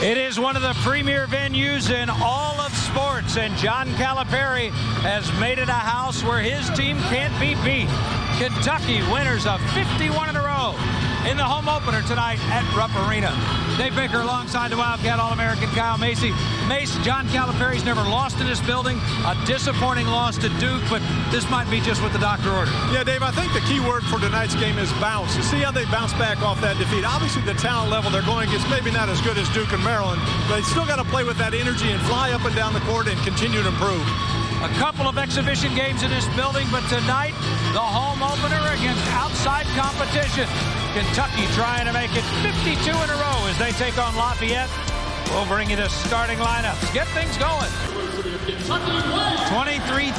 It is one of the premier venues in all of sports, and John Calipari has made it a house where his team can't be beat. Kentucky winners of 51 in a row in the home opener tonight at Rupp Arena. Dave Baker alongside the Wildcat All-American Kyle Macy. Mace, John Calipari's never lost in this building. A disappointing loss to Duke, but this might be just what the doctor ordered. Yeah, Dave, I think the key word for tonight's game is bounce. You see how they bounce back off that defeat. Obviously, the talent level they're going against maybe not as good as Duke and Maryland, but they still got to play with that energy and fly up and down the court and continue to improve. A couple of exhibition games in this building, but tonight, the home opener against outside competition. Kentucky trying to make it 52 in a row as they take on Lafayette. We'll bring you the starting lineups. Get things going. 23,000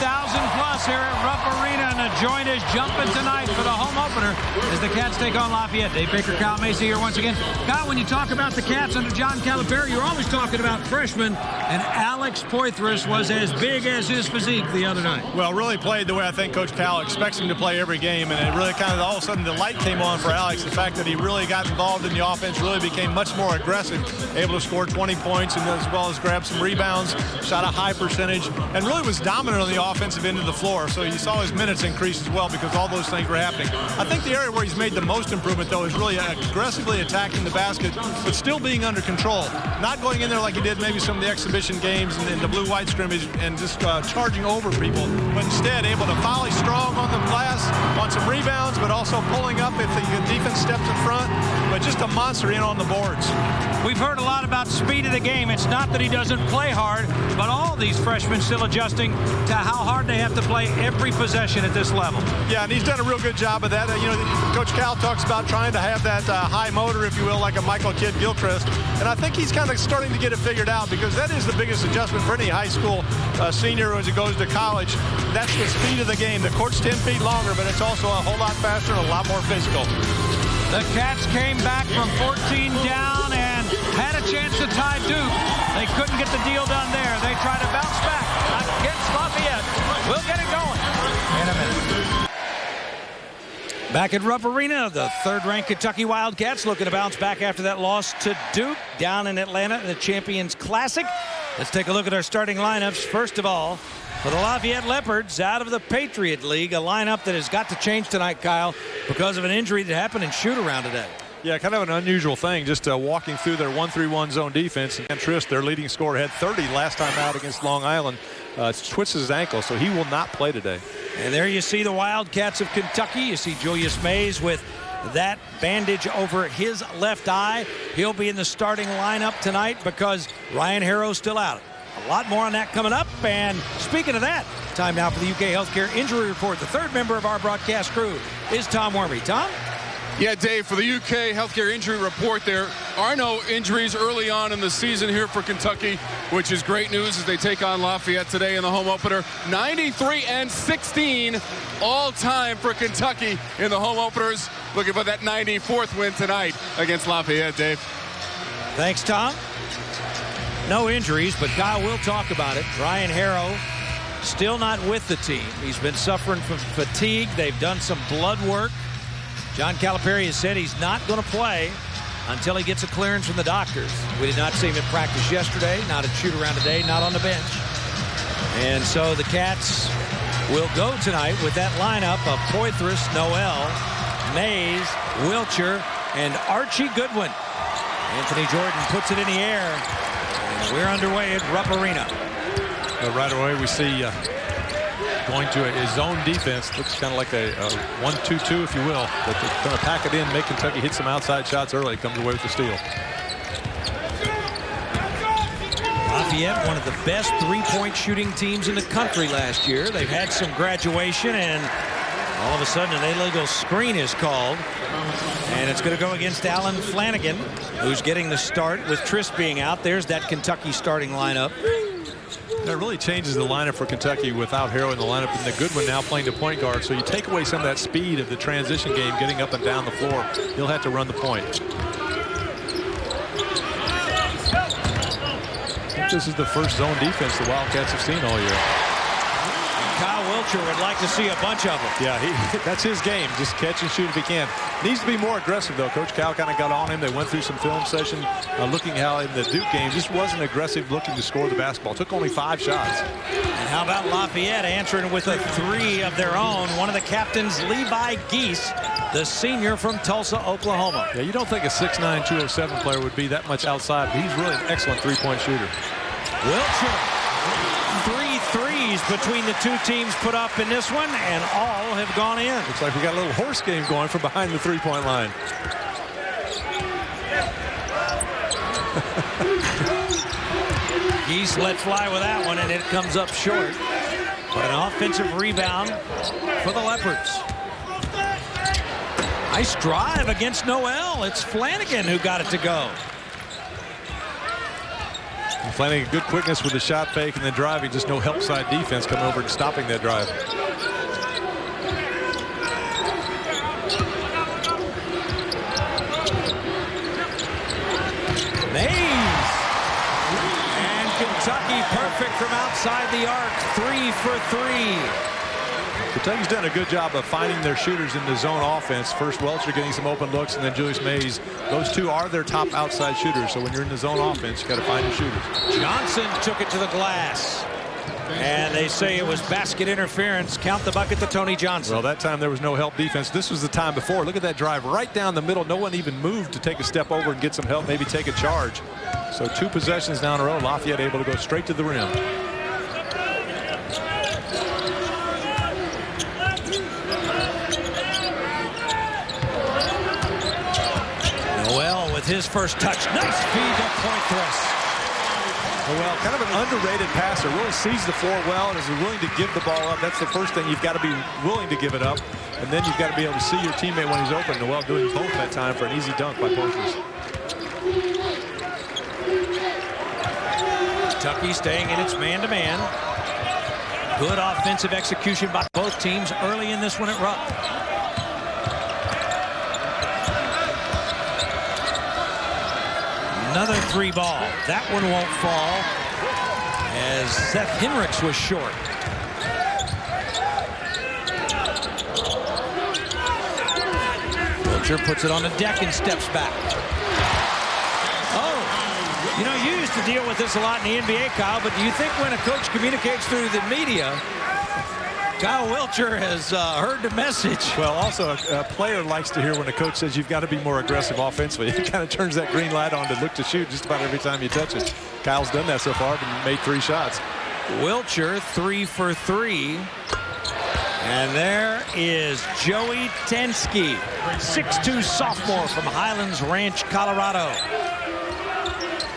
plus here at Rupp Arena, and the joint is jumping tonight for the home opener as the Cats take on Lafayette. Dave Baker, Kyle Macy here once again. Kyle, when you talk about the Cats under John Calipari, you're always talking about freshmen, and Alex Poythress was as big as his physique the other night. Well, really played the way I think Coach Cal expects him to play every game, and it really kind of all of a sudden the light came on for Alex. The fact that he really got involved in the offense, really became much more aggressive, able to score 20 points and as well as grab some rebounds, shot a high percentage, and really was dominant on the offensive end of the floor. So you saw his minutes increase as well because all those things were happening. I think the area where he's made the most improvement, though, is really aggressively attacking the basket, but still being under control. Not going in there like he did maybe some of the exhibition games and the blue-white scrimmage and just charging over people, but instead able to volley strong on the glass, on some rebounds, but also pulling up if the defense steps in front, but just a monster in on the boards. We've heard a lot about speed of the game. It's not that he doesn't play hard, but all these freshmen still adjusting to how hard they have to play every possession at this level. Yeah, and he's done a real good job of that. You know, Coach Cal talks about trying to have that high motor, if you will, like a Michael Kidd-Gilchrist, and I think he's kind of starting to get it figured out because that is the biggest adjustment for any high school senior as he goes to college. That's the speed of the game. The court's 10 feet longer, but it's also a whole lot faster and a lot more physical. The Cats came back from 14 down and had a chance to tie Duke. They couldn't get the deal done there. They try to bounce back against Lafayette. We'll get it going in a minute. Back at Rupp Arena, the third-ranked Kentucky Wildcats looking to bounce back after that loss to Duke down in Atlanta in the Champions Classic. Let's take a look at our starting lineups. First of all, for the Lafayette Leopards, out of the Patriot League, a lineup that has got to change tonight, Kyle, because of an injury that happened in shoot-around today. Yeah, kind of an unusual thing, just walking through their 1-3-1 zone defense. And Trist, their leading scorer, had 30 last time out against Long Island. Twists his ankle, so he will not play today. And there you see the Wildcats of Kentucky. You see Julius Mays with that bandage over his left eye. He'll be in the starting lineup tonight because Ryan Harrow's still out. A lot more on that coming up. And speaking of that, time now for the UK Healthcare Injury Report. The third member of our broadcast crew is Tom Wormy. Tom? Yeah, Dave, for the UK Healthcare Injury Report, there are no injuries early on in the season here for Kentucky, which is great news as they take on Lafayette today in the home opener. 93-16 all-time for Kentucky in the home openers. Looking for that 94th win tonight against Lafayette, Dave. Thanks, Tom. No injuries, but Kyle will talk about it. Ryan Harrow still not with the team. He's been suffering from fatigue. They've done some blood work. John Calipari has said he's not going to play until he gets a clearance from the doctors. We did not see him in practice yesterday, not at shoot-around today, not on the bench. And so the Cats will go tonight with that lineup of Poythress, Noel, Mays, Wiltjer, and Archie Goodwin. Anthony Jordan puts it in the air. And we're underway at Rupp Arena. Right away we see going to a zone defense. Looks kind of like a 1-2-2, if you will. But they're going to pack it in, make Kentucky hit some outside shots early. Comes away with the steal. Lafayette, one of the best three-point shooting teams in the country last year. They've had some graduation, and all of a sudden an illegal screen is called. And it's going to go against Alan Flanagan, who's getting the start with Trist being out. There's that Kentucky starting lineup. That really changes the lineup for Kentucky without Harrow in the lineup, and the Goodwin now playing the point guard. So you take away some of that speed of the transition game, getting up and down the floor. He'll have to run the point. I think this is the first zone defense the Wildcats have seen all year. Kyle Wiltjer would like to see a bunch of them. Yeah, that's his game. Just catch and shoot if he can. Needs to be more aggressive, though. Coach Cal kind of got on him. They went through some film session looking how in the Duke game just wasn't aggressive looking to score the basketball. Took only 5 shots. And how about Lafayette answering with a 3 of their own? One of the captains, Levi Geese, the senior from Tulsa, Oklahoma. Yeah, you don't think a 6'9", 207 player would be that much outside, but he's really an excellent three-point shooter. Wiltjer, 3 threes between the two teams put up in this one, and all have gone in. Looks like we got a little horse game going from behind the three-point line. Geese let fly with that one, and it comes up short. But an offensive rebound for the Leopards. Nice drive against Noel. It's Flanagan who got it to go. Flanagan, good quickness with the shot fake and then driving. Just no help side defense coming over and stopping that drive. Mays. And Kentucky perfect from outside the arc. 3 for 3. Kentucky's done a good job of finding their shooters in the zone offense. First Wiltjer getting some open looks, and then Julius Mays. Those two are their top outside shooters. So when you're in the zone offense, you got to find your shooters. Johnson took it to the glass. And they say it was basket interference. Count the bucket to Tony Johnson. Well, that time there was no help defense. This was the time before. Look at that drive right down the middle. No one even moved to take a step over and get some help, maybe take a charge. So 2 possessions down the road. Lafayette able to go straight to the rim. Noel with his first touch. Nice feed to Poythress. Well, kind of an underrated passer. Really sees the floor well and is willing to give the ball up. That's the first thing. You've got to be willing to give it up. And then you've got to be able to see your teammate when he's open. Noel doing both that time for an easy dunk by Poythress. Kentucky staying in its man-to-man. Good offensive execution by both teams early in this one at Rupp. Another 3 ball. That one won't fall as Seth Henricks was short. Wiltjer puts it on the deck and steps back. Oh, you know, you used to deal with this a lot in the NBA, Kyle, but do you think when a coach communicates through the media, Kyle Wiltjer has heard the message? Well, also a player likes to hear when a coach says you've got to be more aggressive offensively. It kind of turns that green light on to look to shoot just about every time you touch it. Kyle's done that so far, but made 3 shots. Wiltjer 3 for 3. And there is Joey Tensky, 6'2" sophomore from Highlands Ranch, Colorado.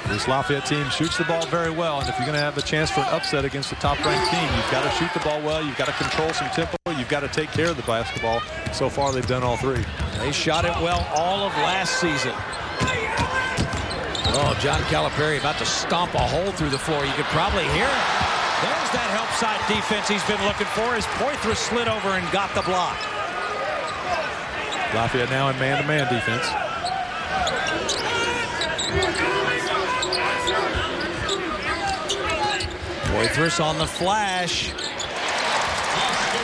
This Lafayette team shoots the ball very well, and if you're going to have a chance for an upset against the top-ranked team, you've got to shoot the ball well, you've got to control some tempo, you've got to take care of the basketball. So far, they've done all 3. They shot it well all of last season. Oh, John Calipari about to stomp a hole through the floor. You could probably hear it. There's that help side defense he's been looking for as Poythress slid over and got the block. Lafayette now in man-to-man defense. Poythress on the flash.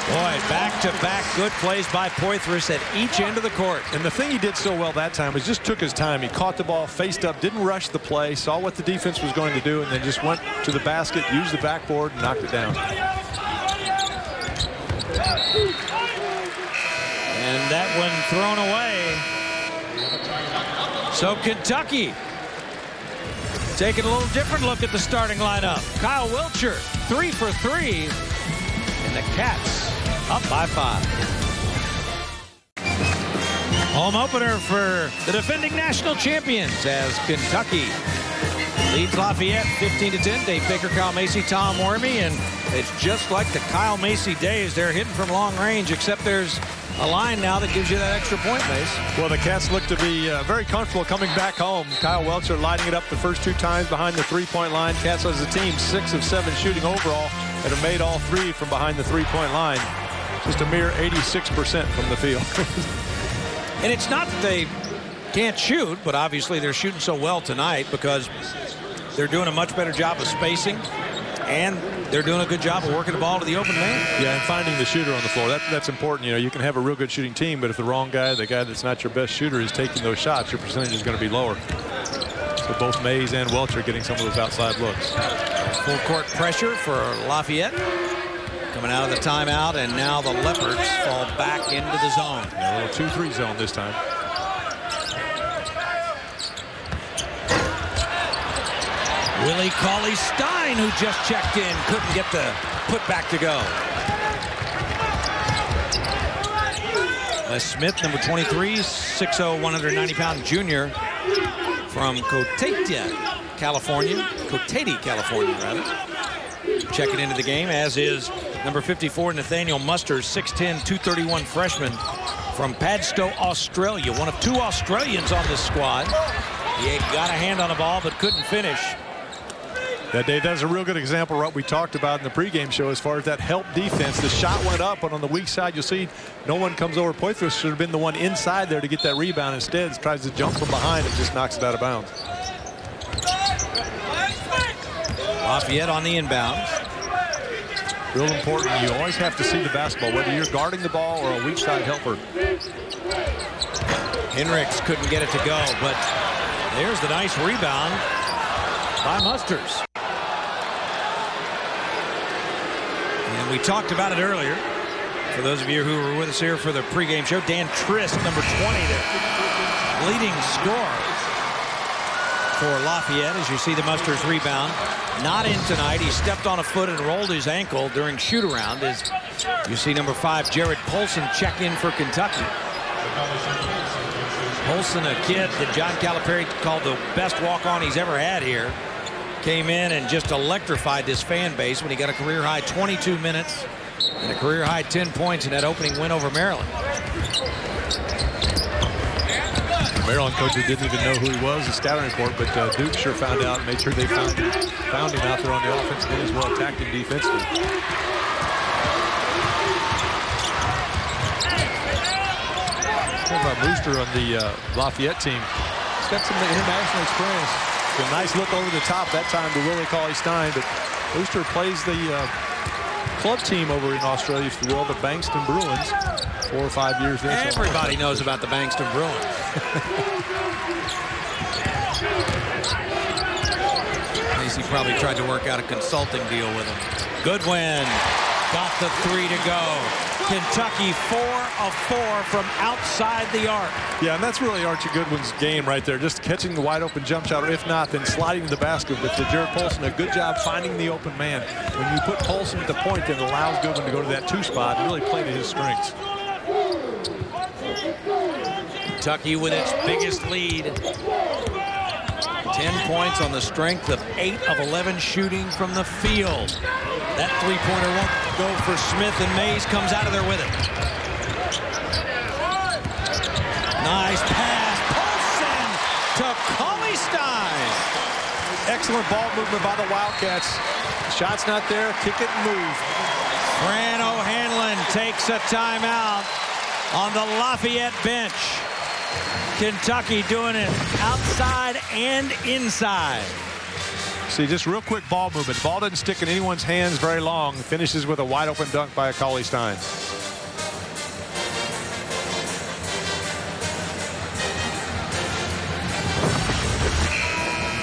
Boy, back-to-back good plays by Poythress at each end of the court. And the thing he did so well that time was just took his time. He caught the ball, faced up, didn't rush the play, saw what the defense was going to do, and then just went to the basket, used the backboard, and knocked it down. And that one thrown away. So Kentucky taking a little different look at the starting lineup. Kyle Wiltjer, 3 for 3. And the Cats up by 5. Home opener for the defending national champions as Kentucky leads Lafayette 15-10. Dave Baker, Kyle Macy, Tom Wormy, and it's just like the Kyle Macy days. They're hitting from long range, except there's a line now that gives you that extra point, Mace. Well, the Cats look to be very comfortable coming back home. Kyle Wiltjer lighting it up the first 2 times behind the 3-point line. Cats as a team 6 of 7 shooting overall and have made all 3 from behind the 3-point line. Just a mere 86% from the field. And it's not that they can't shoot, but obviously they're shooting so well tonight because they're doing a much better job of spacing and they're doing a good job of working the ball to the open man. Yeah, and finding the shooter on the floor. That's important. You know, you can have a real good shooting team, but if the wrong guy, the guy that's not your best shooter, is taking those shots, your percentage is going to be lower. So both Mays and Wiltjer getting some of those outside looks. Full court pressure for Lafayette. Coming out of the timeout, and now the Leopards fall back into the zone. A little 2-3 zone this time. Willie Cauley-Stein, who just checked in, couldn't get the putback to go. Les Smith, number 23, 6'0", 190-pound junior from Cotati, California, checking into the game, as is number 54, Nathaniel Musters, 6'10", 231 freshman from Padstow, Australia. One of two Australians on this squad. He got a hand on the ball but couldn't finish. Yeah, Dave, that's a real good example of what we talked about in the pregame show as far as that help defense. The shot went up, but on the weak side, you'll see no one comes over. Poythress should have been the one inside there to get that rebound. Instead, he tries to jump from behind and just knocks it out of bounds. Lafayette on the inbound. Real important. You always have to see the basketball, whether you're guarding the ball or a weak side helper. Henricks couldn't get it to go, but there's the nice rebound by Musters. And we talked about it earlier. For those of you who were with us here for the pregame show, Dan Trist, number 20, the leading scorer for Lafayette, as you see the Musters rebound. Not in tonight. He stepped on a foot and rolled his ankle during shoot-around. As you see number 5, Jared Polson, check in for Kentucky. Polson, a kid that John Calipari called the best walk-on he's ever had here, came in and just electrified this fan base when he got a career-high 22 minutes and a career-high 10 points in that opening win over Maryland. Maryland coaches didn't even know who he was, the scouting report, but Duke sure found out and made sure they found him out there on the offensive end as well, attacked him defensively. Talk about Brewster on the Lafayette team. He's got some international experience. A nice look over the top that time to Willie Cauley-Stein, but Brewster plays the club team over in Australia, if you will, the Bankston Bruins. 4 or 5 years there. Everybody knows about the Bankston Bruins. Casey probably tried to work out a consulting deal with him. Goodwin got the 3 to go. Kentucky 4 of 4 from outside the arc. Yeah, and that's really Archie Goodwin's game right there. Just catching the wide open jump shot, or if not, then sliding to the basket. But to Jared Polson, a good job finding the open man. When you put Polson at the point, then it allows Goodwin to go to that 2 spot and really play to his strengths. Kentucky with its biggest lead. 10 points on the strength of 8 of 11 shooting from the field. That 3-pointer won't go for Smith, and Mays comes out of there with it. Nice pass. Polson to Cauley-Stein. Excellent ball movement by the Wildcats. Shot's not there. Kick it and move. Fran O'Hanlon takes a timeout on the Lafayette bench. Kentucky doing it outside and inside. See, just real quick ball movement. The ball doesn't stick in anyone's hands very long. Finishes with a wide open dunk by a Cauley-Stein.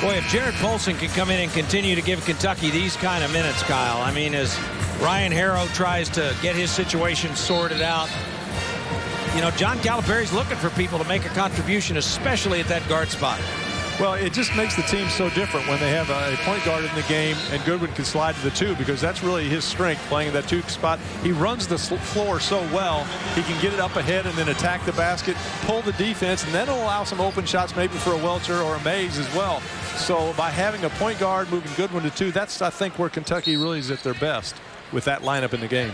Boy, if Jared Polson can come in and continue to give Kentucky these kind of minutes, Kyle, I mean, as Ryan Harrow tries to get his situation sorted out, you know, John Calipari's looking for people to make a contribution, especially at that guard spot. Well, it just makes the team so different when they have a point guard in the game and Goodwin can slide to the 2, because that's really his strength, playing that 2 spot. He runs the floor so well, he can get it up ahead and then attack the basket, pull the defense, and then it'll allow some open shots maybe for a Wiltjer or a Mays as well. So by having a point guard moving Goodwin to 2, that's, I think, where Kentucky really is at their best with that lineup in the game.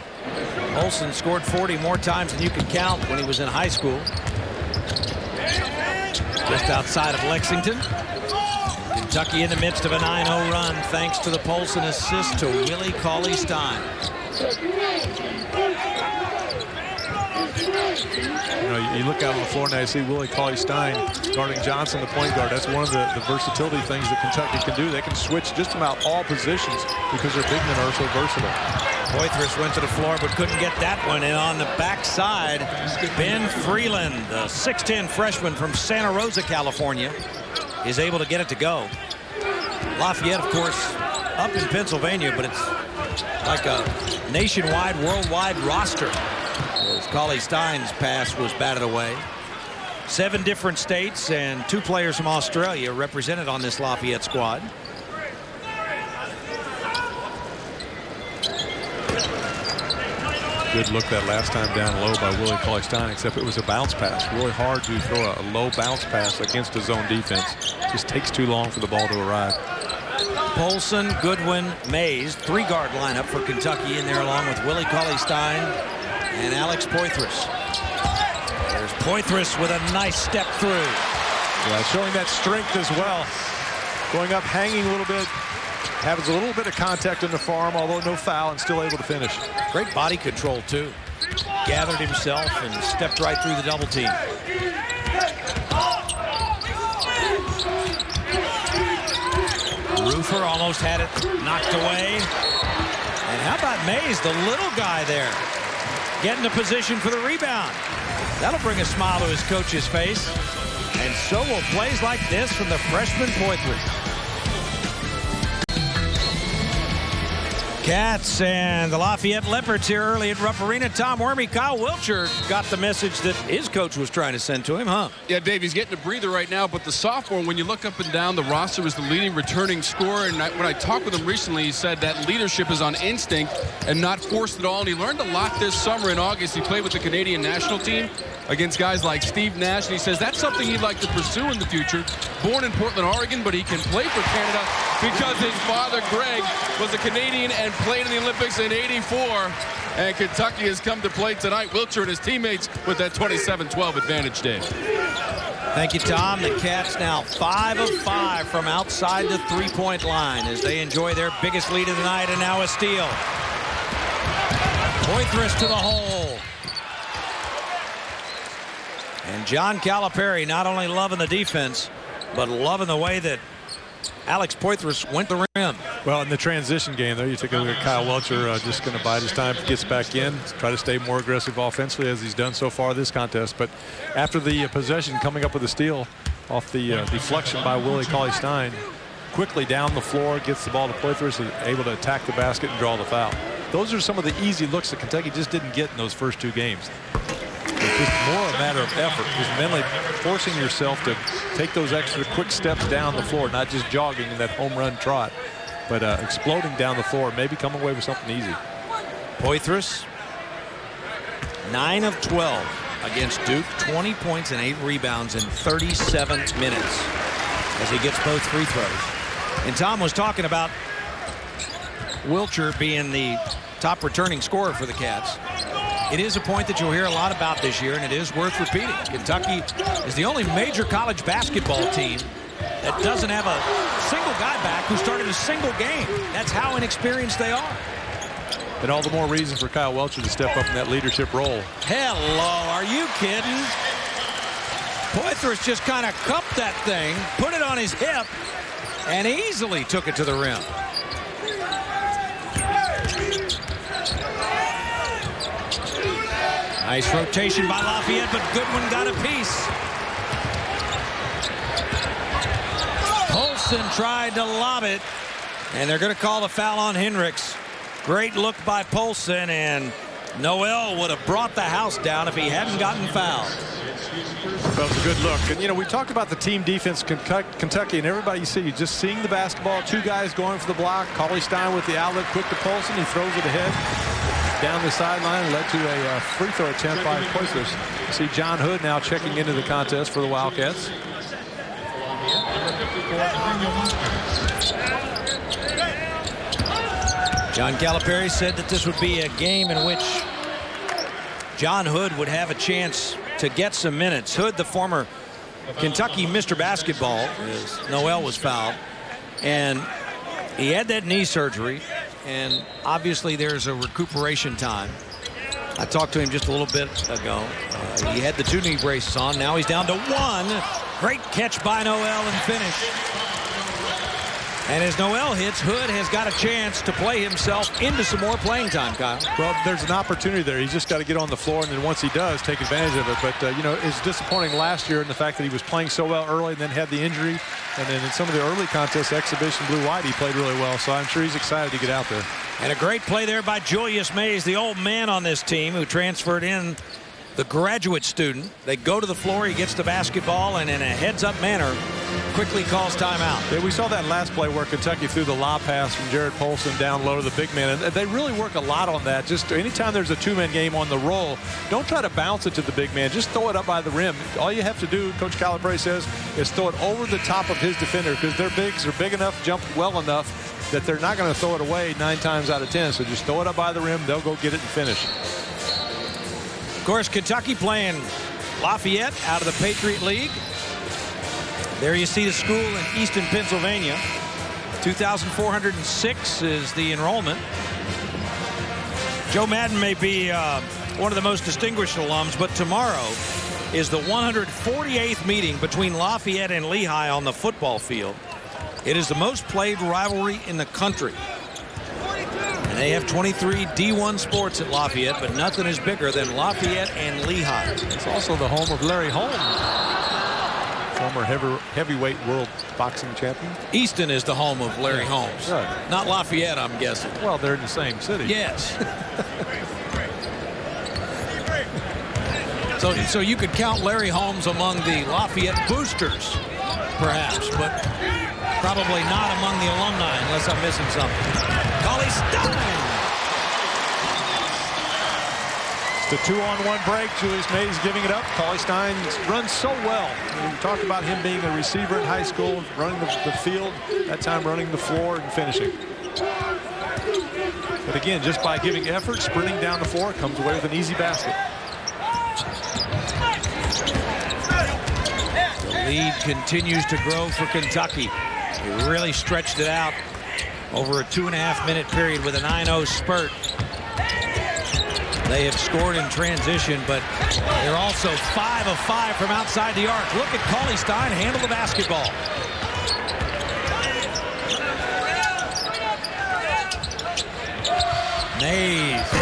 Polson scored 40 more times than you could count when he was in high school. Just outside of Lexington. Kentucky in the midst of a 9-0 run thanks to the Polson assist to Willie Cauley-Stein. You know, you look out on the floor now, you see Willie Cauley-Stein guarding Johnson, the point guard. That's one of the versatility things that Kentucky can do. They can switch just about all positions because their big men are so versatile. Poythress went to the floor but couldn't get that one in. On the backside, Ben Freeland, the 6'10 freshman from Santa Rosa, California, is able to get it to go. Lafayette, of course, up in Pennsylvania, but it's like a nationwide, worldwide roster. As Cauley-Stein's pass was batted away. 7 different states and 2 players from Australia represented on this Lafayette squad. Good look that last time down low by Willie Cauley-Stein, except it was a bounce pass. Really hard to throw a low bounce pass against a zone defense. Just takes too long for the ball to arrive. Polson, Goodwin, Mays, 3-guard lineup for Kentucky in there along with Willie Cauley-Stein and Alex Poythress. There's Poythress with a nice step through. Yeah, showing that strength as well. Going up, hanging a little bit. Has a little bit of contact in the forearm, although no foul, and still able to finish. Great body control, too. Gathered himself and stepped right through the double team. Roofer almost had it knocked away. And how about Mays, the little guy there, getting a position for the rebound. That'll bring a smile to his coach's face. And so will plays like this from the freshman Poythress. Cats and the Lafayette Leopards here early at Rupp Arena. Tom Wormy, Kyle Wiltjer got the message that his coach was trying to send to him, huh? Yeah, Dave, he's getting a breather right now, but the sophomore, when you look up and down the roster, was the leading returning scorer. And when I talked with him recently, he said that leadership is on instinct and not forced at all. And he learned a lot this summer in August. He played with the Canadian national team against guys like Steve Nash, and he says that's something he'd like to pursue in the future. Born in Portland, Oregon, but he can play for Canada because his father, Greg, was a Canadian and played in the Olympics in '84. And Kentucky has come to play tonight. Wiltjer and his teammates with that 27-12 advantage, Dave. Thank you, Tom. The Cats now 5 of 5 from outside the three-point line as they enjoy their biggest lead of the night, and now a steal. Poythress to the hole. And John Calipari not only loving the defense, but loving the way that Alex Poythress went the rim. Well, in the transition game there, you take a look at Kyle Wiltjer, just going to bide his time, gets back in, try to stay more aggressive offensively as he's done so far this contest. But after the possession, coming up with a steal off the deflection by Willie Cauley-Stein, quickly down the floor, gets the ball to Poythress, and able to attack the basket and draw the foul. Those are some of the easy looks that Kentucky just didn't get in those first 2 games. It's just more a matter of effort, just mentally forcing yourself to take those extra quick steps down the floor, not just jogging in that home run trot, but exploding down the floor, maybe come away with something easy. Poythress, 9 of 12 against Duke, 20 points and 8 rebounds in 37 minutes as he gets both free throws. And Tom was talking about Wiltjer being the top returning scorer for the Cats. It is a point that you'll hear a lot about this year, and it is worth repeating. Kentucky is the only major college basketball team that doesn't have a single guy back who started a single game. That's how inexperienced they are. And all the more reason for Kyle Wiltjer to step up in that leadership role. Hello, are you kidding? Poythress just kind of cupped that thing, put it on his hip, and easily took it to the rim. Nice rotation by Lafayette, but Goodwin got a piece. Polson tried to lob it, and they're going to call the foul on Hendricks. Great look by Polson, and Noel would have brought the house down if he hadn't gotten fouled. Well, it's a good look. And, you know, we talked about the team defense, Kentucky, and everybody you see, just seeing the basketball, 2 guys going for the block, Cauley-Stein with the outlet, quick to Polson, he throws it ahead. Down the sideline, led to a free throw attempt by Poythress. See John Hood now checking into the contest for the Wildcats. John Calipari said that this would be a game in which John Hood would have a chance to get some minutes. Hood, the former Kentucky Mr. Basketball, as Noel was fouled, and he had that knee surgery, and obviously there's a recuperation time. I talked to him just a little bit ago. He had the 2 knee braces on. Now he's down to 1. Great catch by Noel and finish. And as Noel hits, Hood has got a chance to play himself into some more playing time, Kyle. Well, there's an opportunity there. He's just got to get on the floor, and then once he does, take advantage of it. But, you know, it's disappointing last year in the fact that he was playing so well early and then had the injury. And then in some of the early contests, exhibition blue-white, he played really well. So I'm sure he's excited to get out there. And a great play there by Julius Mays, the old man on this team who transferred in, the graduate student. They go to the floor, he gets the basketball, and in a heads-up manner, quickly calls timeout. Yeah, we saw that last play where Kentucky threw the lob pass from Jared Polson down low to the big man. And they really work a lot on that. Just anytime there's a 2-man game on the roll, don't try to bounce it to the big man. Just throw it up by the rim. All you have to do, Coach Calipari says, is throw it over the top of his defender because their bigs are big enough, jump well enough that they're not going to throw it away 9 times out of 10. So just throw it up by the rim. They'll go get it and finish. Of course, Kentucky playing Lafayette out of the Patriot League. There you see the school in Easton, Pennsylvania. 2,406 is the enrollment. Joe Madden may be one of the most distinguished alums, but tomorrow is the 148th meeting between Lafayette and Lehigh on the football field. It is the most played rivalry in the country. And they have 23 D1 sports at Lafayette, but nothing is bigger than Lafayette and Lehigh. It's also the home of Larry Holmes, former heavyweight world boxing champion. Easton is the home of Larry Holmes. Right. Not Lafayette, I'm guessing. Well, they're in the same city. Yes. So you could count Larry Holmes among the Lafayette boosters, perhaps, but probably not among the alumni unless I'm missing something. Cauley-Stein. The 2-on-1 break. Julius Mays giving it up. Cauley-Stein runs so well. We talked about him being a receiver in high school, running the field, that time running the floor and finishing. But again, just by giving effort, sprinting down the floor, comes away with an easy basket. The lead continues to grow for Kentucky. They really stretched it out over a 2.5-minute period with a 9-0 spurt. They have scored in transition, but they're also 5 of 5 from outside the arc. Look at Cauley-Stein handle the basketball. Mays.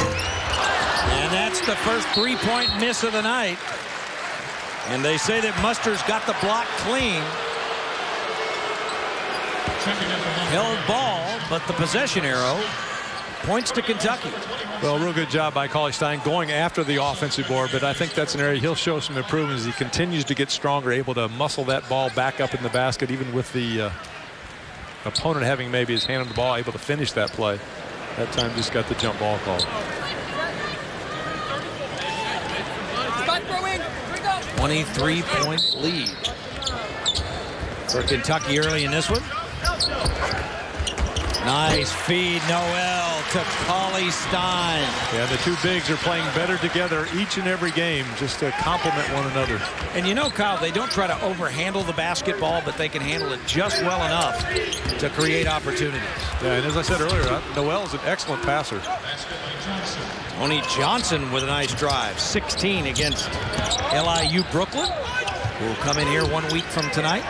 And that's the first 3-point miss of the night. And they say that Muster's got the block clean. Held ball, but the possession arrow points to Kentucky. Well, real good job by Cauley-Stein going after the offensive board, but I think that's an area he'll show some improvement as he continues to get stronger, able to muscle that ball back up in the basket, even with the opponent having maybe his hand on the ball, able to finish that play. That time just got the jump ball called. 23-point lead for Kentucky early in this one. Nice feed, Noel to Cauley-Stein. Yeah, the two bigs are playing better together each and every game just to complement one another. And you know, Kyle, they don't try to overhandle the basketball, but they can handle it just well enough to create opportunities. Yeah, and as I said earlier, Noel is an excellent passer. Tony Johnson with a nice drive. 16 against LIU Brooklyn, who will come in here 1 week from tonight.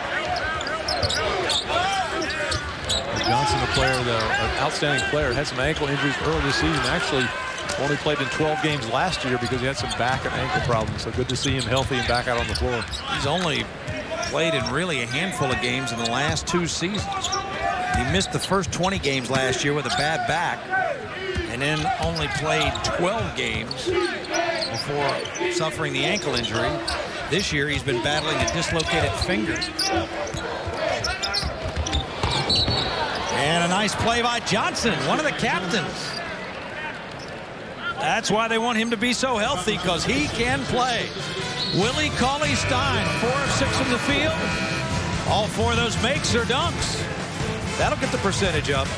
Johnson, a player, an outstanding player, had some ankle injuries early this season. Actually, only played in 12 games last year because he had some back and ankle problems. So good to see him healthy and back out on the floor. He's only played in really a handful of games in the last 2 seasons. He missed the first 20 games last year with a bad back, and then only played 12 games before suffering the ankle injury. This year, he's been battling a dislocated finger. And a nice play by Johnson, one of the captains. That's why they want him to be so healthy, because he can play. Willie Cauley-Stein, 4 of 6 from the field. All 4 of those makes or dunks. That'll get the percentage up.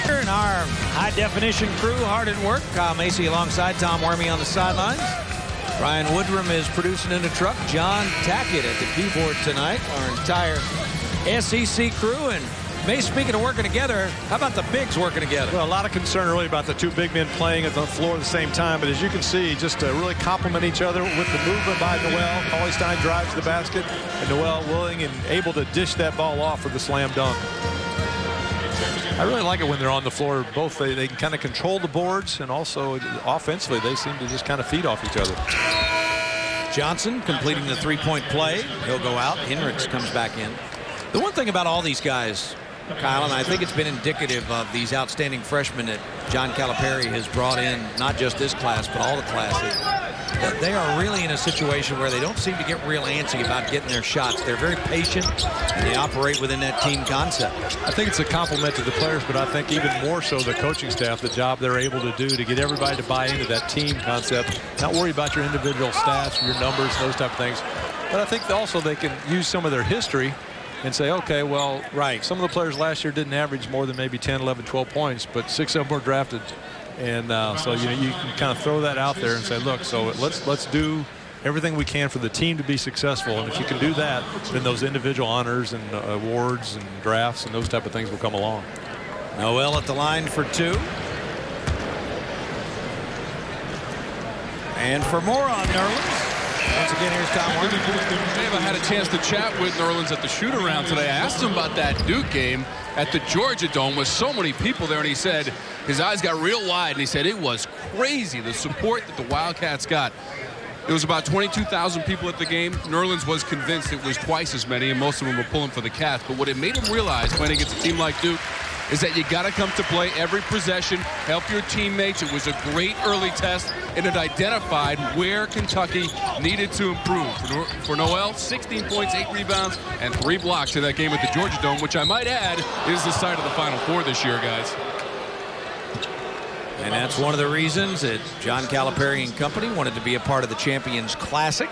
Here in our high-definition crew, hard at work. Kyle Macy alongside Tom Wormy on the sidelines. Brian Woodrum is producing in the truck. John Tackett at the keyboard tonight. Our entire SEC crew, and Speaking of working together, how about the bigs working together? Well, a lot of concern really about the two big men playing at the floor at the same time. But as you can see, just really complement each other with the movement by Noel. Cauley-Stein drives the basket, and Noel willing and able to dish that ball off for the slam dunk. I really like it when they're on the floor. Both they can kind of control the boards, and also offensively they seem to just kind of feed off each other. Johnson completing the three-point play. He'll go out. Hendricks comes back in. The one thing about all these guys, Kyle, and I think it's been indicative of these outstanding freshmen that John Calipari has brought in, not just this class, but all the classes, that they are really in a situation where they don't seem to get real antsy about getting their shots. They're very patient, and they operate within that team concept. I think it's a compliment to the players, but I think even more so the coaching staff, the job they're able to do to get everybody to buy into that team concept, not worry about your individual stats, your numbers, those type of things. But I think also they can use some of their history and say, okay, well, some of the players last year didn't average more than maybe 10, 11, 12 points, but 6 of them were drafted. And so you can kind of throw that out there and say, look, so let's do everything we can for the team to be successful. And if you can do that, then those individual honors and awards and drafts and those type of things will come along. Noel at the line for two. And for more on Nerlens. Once again, here's Tom Warner. Dave, I had a chance to chat with Nerlens at the shoot-around today. I asked him about that Duke game at the Georgia Dome with so many people there, and he said his eyes got real wide, and he said it was crazy, the support that the Wildcats got. It was about 22,000 people at the game. Nerlens was convinced it was twice as many, and most of them were pulling for the Cats. But what it made him realize playing against a team like Duke is that you got to come to play every possession, help your teammates. It was a great early test, and it identified where Kentucky needed to improve. For Noel, 16 points, 8 rebounds, and 3 blocks in that game at the Georgia Dome, which I might add is the site of the Final Four this year, guys. And that's one of the reasons that John Calipari and company wanted to be a part of the Champions Classic,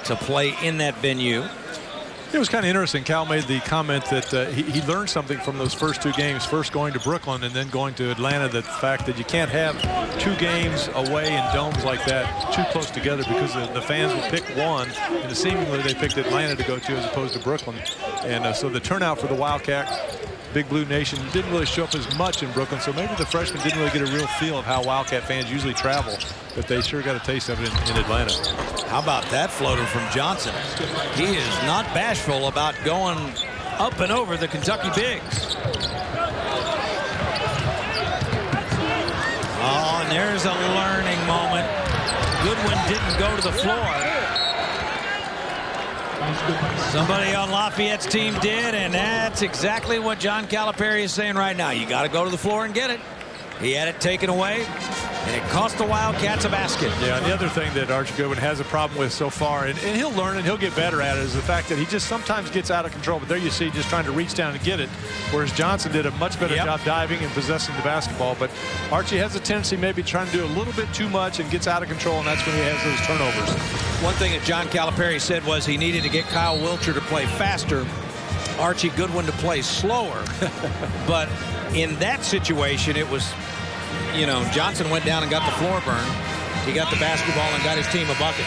to play in that venue. It was kind of interesting. Cal made the comment that he learned something from those first 2 games, first going to Brooklyn and then going to Atlanta, the fact that you can't have 2 games away in domes like that too close together, because the fans will pick one, and seemingly they picked Atlanta to go to as opposed to Brooklyn. And so the turnout for the Wildcat, Big Blue Nation, didn't really show up as much in Brooklyn, so maybe the freshmen didn't really get a real feel of how Wildcat fans usually travel, but they sure got a taste of it in Atlanta. How about that floater from Johnson? He is not bashful about going up and over the Kentucky bigs. Oh, and there's a learning moment. Goodwin didn't go to the floor. Somebody on Lafayette's team did, and that's exactly what John Calipari is saying right now. You got to go to the floor and get it. He had it taken away, and it cost the Wildcats a basket. Yeah, and the other thing that Archie Goodwin has a problem with so far, and he'll learn and he'll get better at it, is the fact that he just sometimes gets out of control. But there you see, just trying to reach down and get it, whereas Johnson did a much better job diving and possessing the basketball. But Archie has a tendency maybe trying to do a little bit too much and gets out of control, and that's when he has those turnovers. One thing that John Calipari said was he needed to get Kyle Wiltjer to play faster, Archie Goodwin to play slower. But in that situation, it was, you know, Johnson went down and got the floor burn. He got the basketball and got his team a bucket.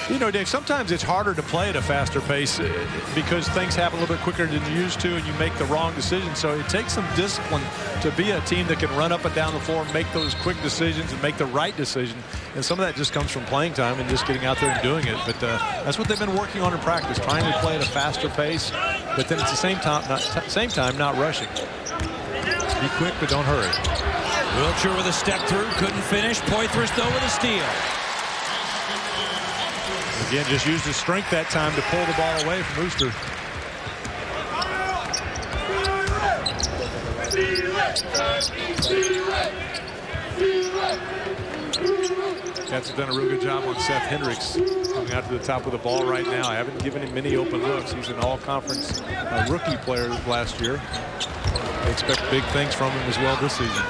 You know, Dave, sometimes it's harder to play at a faster pace because things happen a little bit quicker than you used to, and you make the wrong decision. So it takes some discipline to be a team that can run up and down the floor, make those quick decisions, and make the right decision. And some of that just comes from playing time and just getting out there and doing it. But that's what they've been working on in practice, trying to play at a faster pace, but then at the same time not rushing. Be quick, but don't hurry. Wiltjer with a step through, couldn't finish. Poythress, though, with a steal. Again, just used his strength that time to pull the ball away from Rooster. Cats have done a real good job on Seth Hendricks coming out to the top of the ball right now. I haven't given him many open looks. He's an all-conference rookie player last year. They expect big things from him as well this season.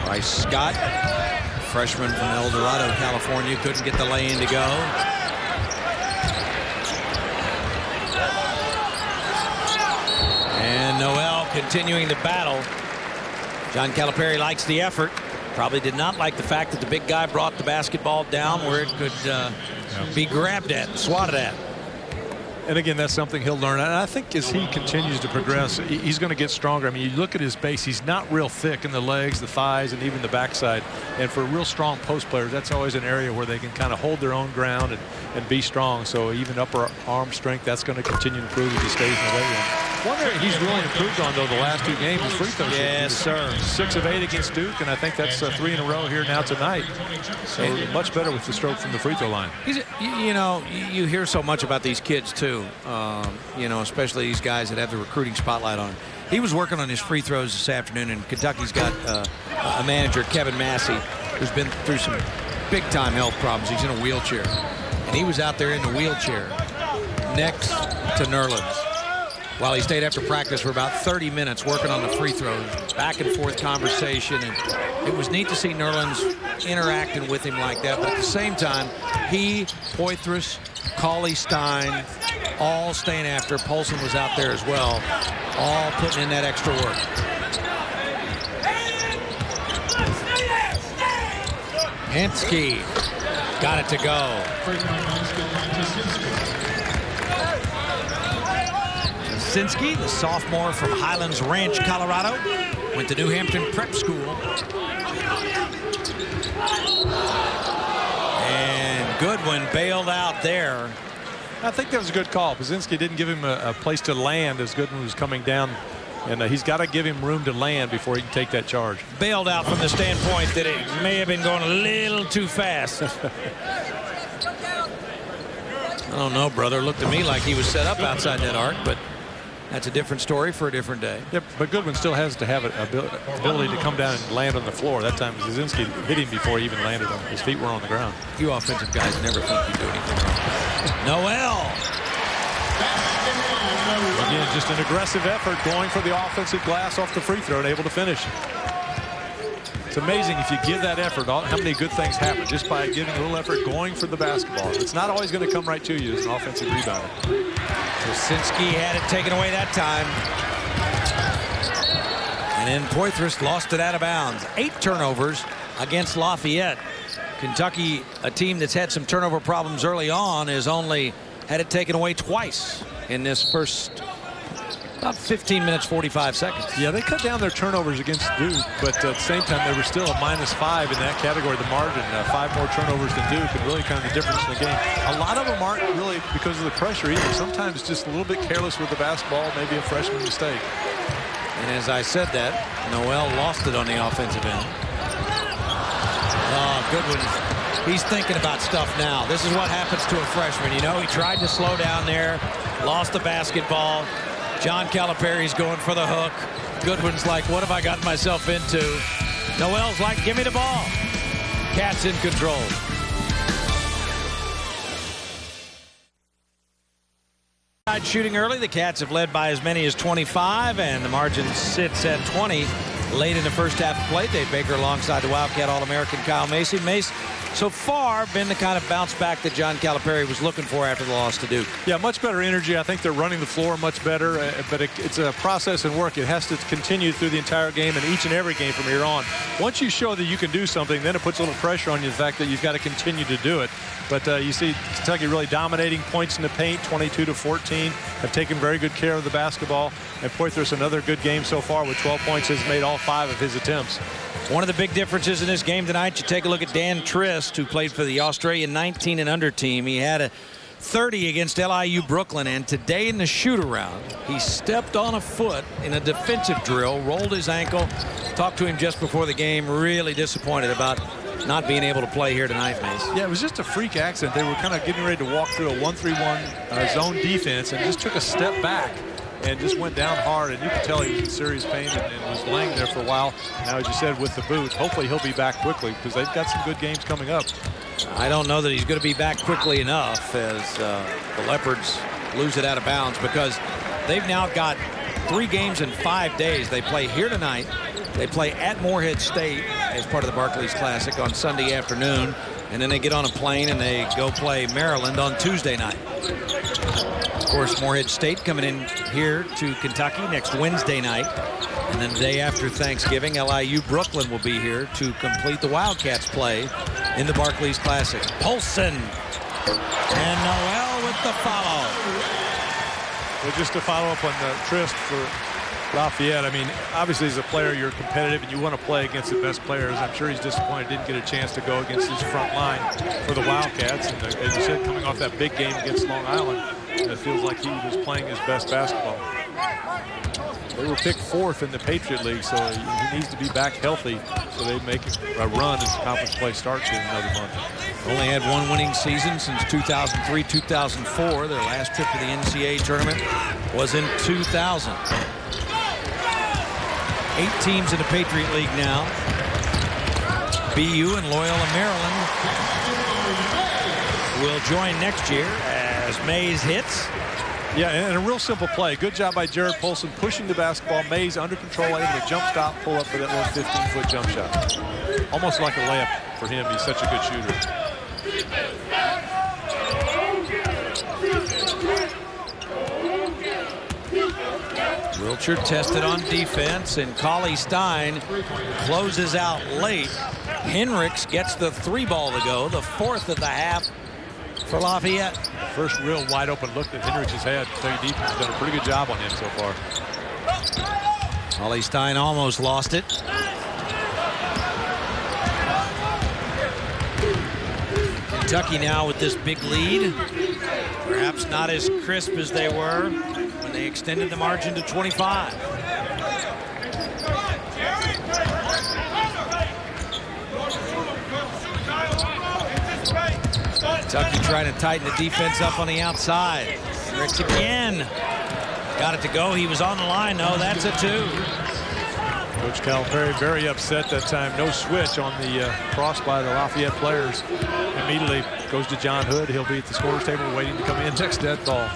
Bryce Scott, freshman from El Dorado, California, couldn't get the lay-in to go. And Noel continuing to battle. John Calipari likes the effort. Probably did not like the fact that the big guy brought the basketball down where it could be grabbed at and swatted at. And again, that's something he'll learn. And I think as he continues to progress, he's going to get stronger. I mean, you look at his base, he's not real thick in the legs, the thighs, and even the backside. And for real strong post players, that's always an area where they can kind of hold their own ground and be strong. So even upper arm strength, that's going to continue to improve as he stays in the weight room. One area he's really improved on, though, the last 2 games is free throws. Yes, sir. 6 of 8 against Duke, and I think that's 3 in a row here now tonight. So much better with the stroke from the free throw line. You know, you hear so much about these kids, too, you know, especially these guys that have the recruiting spotlight on. He was working on his free throws this afternoon, and Kentucky's got a manager, Kevin Massey, who's been through some big-time health problems. He's in a wheelchair, and he was out there in the wheelchair next to Nerlens while he stayed after practice for about 30 minutes working on the free throws, back and forth conversation. And it was neat to see Nerlens interacting with him like that. But at the same time, he, Poythress, Cauley-Stein, all staying after. Polson was out there as well, all putting in that extra work. Hensky got it to go. Sinski, the sophomore from Highlands Ranch, Colorado, went to New Hampton Prep School. And Goodwin bailed out there. I think that was a good call. Pazinski didn't give him a place to land as Goodwin was coming down. And he's got to give him room to land before he can take that charge. Bailed out from the standpoint that it may have been going a little too fast. I don't know, brother. Looked to me like he was set up outside that arc, but that's a different story for a different day. Yep, but Goodwin still has to have an ability to come down and land on the floor. That time, Pazinski hit him before he even landed on. His feet were on the ground. You offensive guys never think you do anything wrong. Noel. Again, just an aggressive effort going for the offensive glass off the free throw and able to finish. It's amazing if you give that effort, how many good things happen just by giving a little effort going for the basketball. It's not always going to come right to you as an offensive rebounder. Sinski had it taken away that time. And then Poythress lost it out of bounds. 8 turnovers against Lafayette. Kentucky, a team that's had some turnover problems early on, has only had it taken away twice in this first about 15 minutes, 45 seconds. Yeah, they cut down their turnovers against Duke, but at the same time, they were still a -5 in that category, the margin. 5 more turnovers than Duke, and really kind of the difference in the game. A lot of them aren't really because of the pressure either. Sometimes just a little bit careless with the basketball, maybe a freshman mistake. And as I said that, Noel lost it on the offensive end. Oh, Goodwin. He's thinking about stuff now. This is what happens to a freshman. You know, he tried to slow down there, lost the basketball. John Calipari's going for the hook. Goodwin's like, what have I gotten myself into? Noel's like, give me the ball. Cats in control. Shooting early, the Cats have led by as many as 25, and the margin sits at 20 late in the first half of play. Dave Baker alongside the Wildcat All-American Kyle Macy. Mace, so far, been the kind of bounce back that John Calipari was looking for after the loss to Duke. Yeah, much better energy. I think they're running the floor much better, but it's a process and work. It has to continue through the entire game and each and every game from here on. Once you show that you can do something, then it puts a little pressure on you, the fact that you've got to continue to do it. But you see Kentucky really dominating points in the paint, 22-14, have taken very good care of the basketball. And Poythress, another good game so far with 12 points, has made all 5 of his attempts. One of the big differences in this game tonight, you take a look at Dan Trist, who played for the Australian 19 and under team. He had a 30 against LIU Brooklyn, and today in the shoot-around, he stepped on a foot in a defensive drill, rolled his ankle. Talked to him just before the game, really disappointed about not being able to play here tonight, Mace. Yeah, it was just a freak accident. They were kind of getting ready to walk through a 1-3-1 zone defense and just took a step back and just went down hard, and you could tell he was in serious pain and was laying there for a while. Now, as you said, with the boot, hopefully he'll be back quickly because they've got some good games coming up. I don't know that he's going to be back quickly enough as the Leopards lose it out of bounds, because they've now got 3 games in 5 days. They play here tonight. They play at Morehead State as part of the Barclays Classic on Sunday afternoon, and then they get on a plane and they go play Maryland on Tuesday night. Of course, Morehead State coming in here to Kentucky next Wednesday night. And then the day after Thanksgiving, LIU Brooklyn will be here to complete the Wildcats play in the Barclays Classic. Polson and Noel with the follow. Well, just to follow up on the Trist for Lafayette, I mean, obviously as a player you're competitive and you want to play against the best players. I'm sure he's disappointed didn't get a chance to go against his front line for the Wildcats. And as you said, coming off that big game against Long Island, it feels like he was playing his best basketball. They were picked 4th in the Patriot League, so he needs to be back healthy so they make a run as conference play starts in another month. Only had one winning season since 2003-2004. Their last trip to the NCAA tournament was in 2000. 8 teams in the Patriot League now. BU and Loyola Maryland will join next year as Mays hits. Yeah, and a real simple play. Good job by Jared Polson pushing the basketball. Mays under control, able to jump stop, pull up for that little 15-foot jump shot. Almost like a layup for him. He's such a good shooter. Wiltjer tested on defense, and Cauley-Stein closes out late. Henricks gets the 3 ball to go, the 4th of the half for Lafayette. First real wide open look that Henricks has had. Kentucky defense has done a pretty good job on him so far. Cauley-Stein almost lost it. Kentucky now with this big lead. Perhaps not as crisp as they were when they extended the margin to 25. Kentucky trying to tighten the defense up on the outside. Ricks again. Got it to go. He was on the line. No, that's a 2. Coach Calipari very upset that time. No switch on the cross by the Lafayette players. Immediately goes to John Hood. He'll be at the scorer's table waiting to come in next dead ball.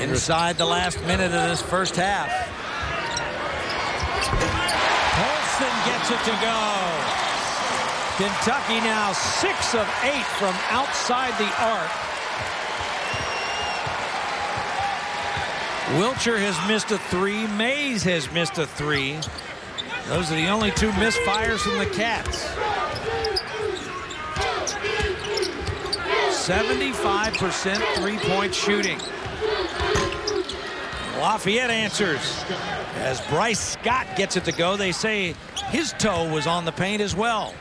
Inside the last minute of this first half. Polson gets it to go. Kentucky now 6 of 8 from outside the arc. Wiltjer has missed a 3. Mays has missed a 3. Those are the only 2 misfires from the Cats. 75% three-point shooting. Lafayette answers as Bryce Scott gets it to go. They say his toe was on the paint as well.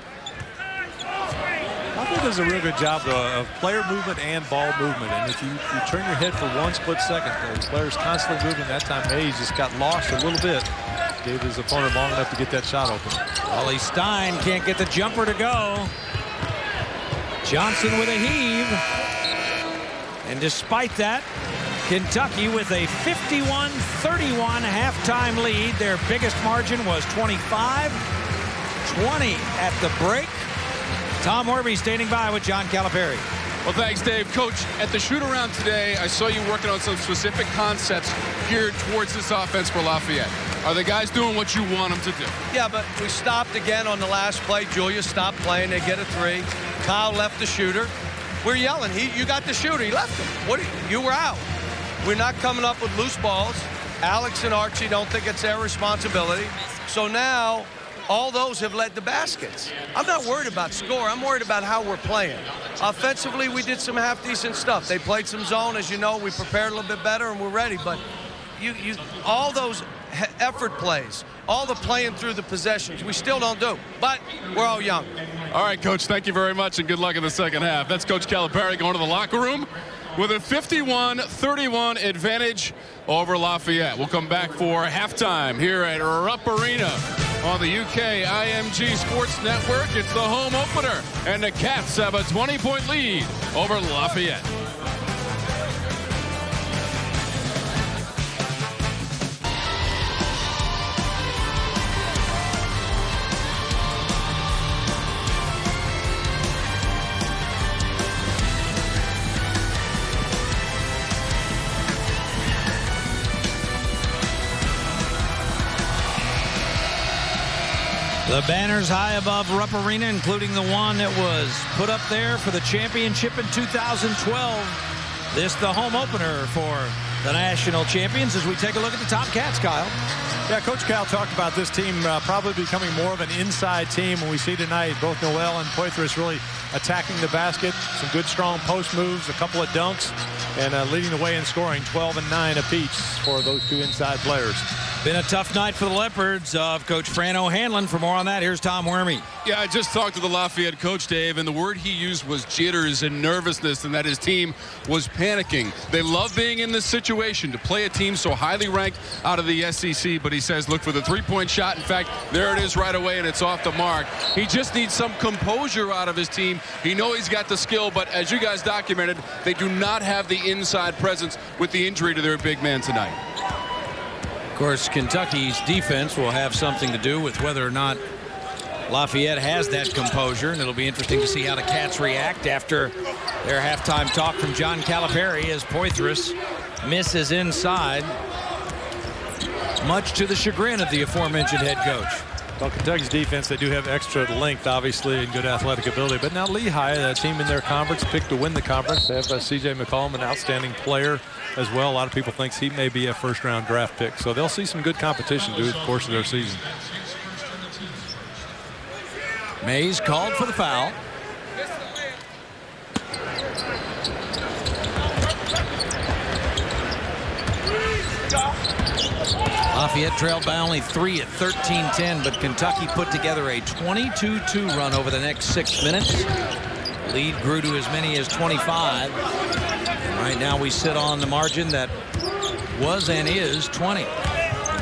I think does a real good job of player movement and ball movement. And if you turn your head for 1 split second, the player's constantly moving. That time Mays just got lost a little bit. Gave his opponent long enough to get that shot open. Cauley-Stein can't get the jumper to go. Johnson with a heave. And despite that, Kentucky with a 51-31 halftime lead. Their biggest margin was 25-20 at the break. Tom Horby standing by with John Calipari. Well, thanks, Dave. Coach, at the shoot-around today, I saw you working on some specific concepts geared towards this offense for Lafayette. Are the guys doing what you want them to do? Yeah, but we stopped again on the last play. Julius stopped playing. They get a 3. Kyle left the shooter. We're yelling. You got the shooter. He left him. You were out. We're not coming up with loose balls. Alex and Archie don't think it's their responsibility. So now all those have led to baskets. I'm not worried about score. I'm worried about how we're playing. Offensively, we did some half-decent stuff. They played some zone. As you know, we prepared a little bit better, and we're ready. But all those effort plays, all the playing through the possessions, we still don't do. But we're all young. All right, Coach, thank you very much, and good luck in the second half. That's Coach Calipari going to the locker room with a 51-31 advantage over Lafayette. We'll come back for halftime here at Rupp Arena on the UK IMG Sports Network. It's the home opener, and the Cats have a 20-point lead over Lafayette. The banners high above Rupp Arena, including the one that was put up there for the championship in 2012. This the home opener for the national champions as we take a look at the top Cats, Kyle. Yeah, Coach Cal talked about this team probably becoming more of an inside team. When we see tonight both Noel and Poythress really attacking the basket, some good strong post moves, a couple of dunks, and leading the way in scoring, 12 and 9 apiece for those two inside players. Been a tough night for the Leopards of Coach Fran O'Hanlon. For more on that, here's Tom Wormy. Yeah, I just talked to the Lafayette coach, Dave, and the word he used was jitters and nervousness, and that his team was panicking. They love being in this situation to play a team so highly ranked out of the SEC, but he says look for the three-point shot. In fact, there it is right away, and it's off the mark. He just needs some composure out of his team. He knows he's got the skill, but as you guys documented, they do not have the inside presence with the injury to their big man tonight. Of course, Kentucky's defense will have something to do with whether or not Lafayette has that composure, and it'll be interesting to see how the Cats react after their halftime talk from John Calipari as Poythress misses inside, much to the chagrin of the aforementioned head coach. Well, Kentucky's defense, they do have extra length, obviously, and good athletic ability. But now Lehigh, a team in their conference, picked to win the conference. They have C.J. McCollum, an outstanding player as well. A lot of people think he may be a first-round draft pick. So they'll see some good competition through the course of their season. Mays called for the foul. Lafayette trailed by only 3 at 13-10, but Kentucky put together a 22-2 run over the next 6 minutes. Lead grew to as many as 25. And right now we sit on the margin that was and is 20.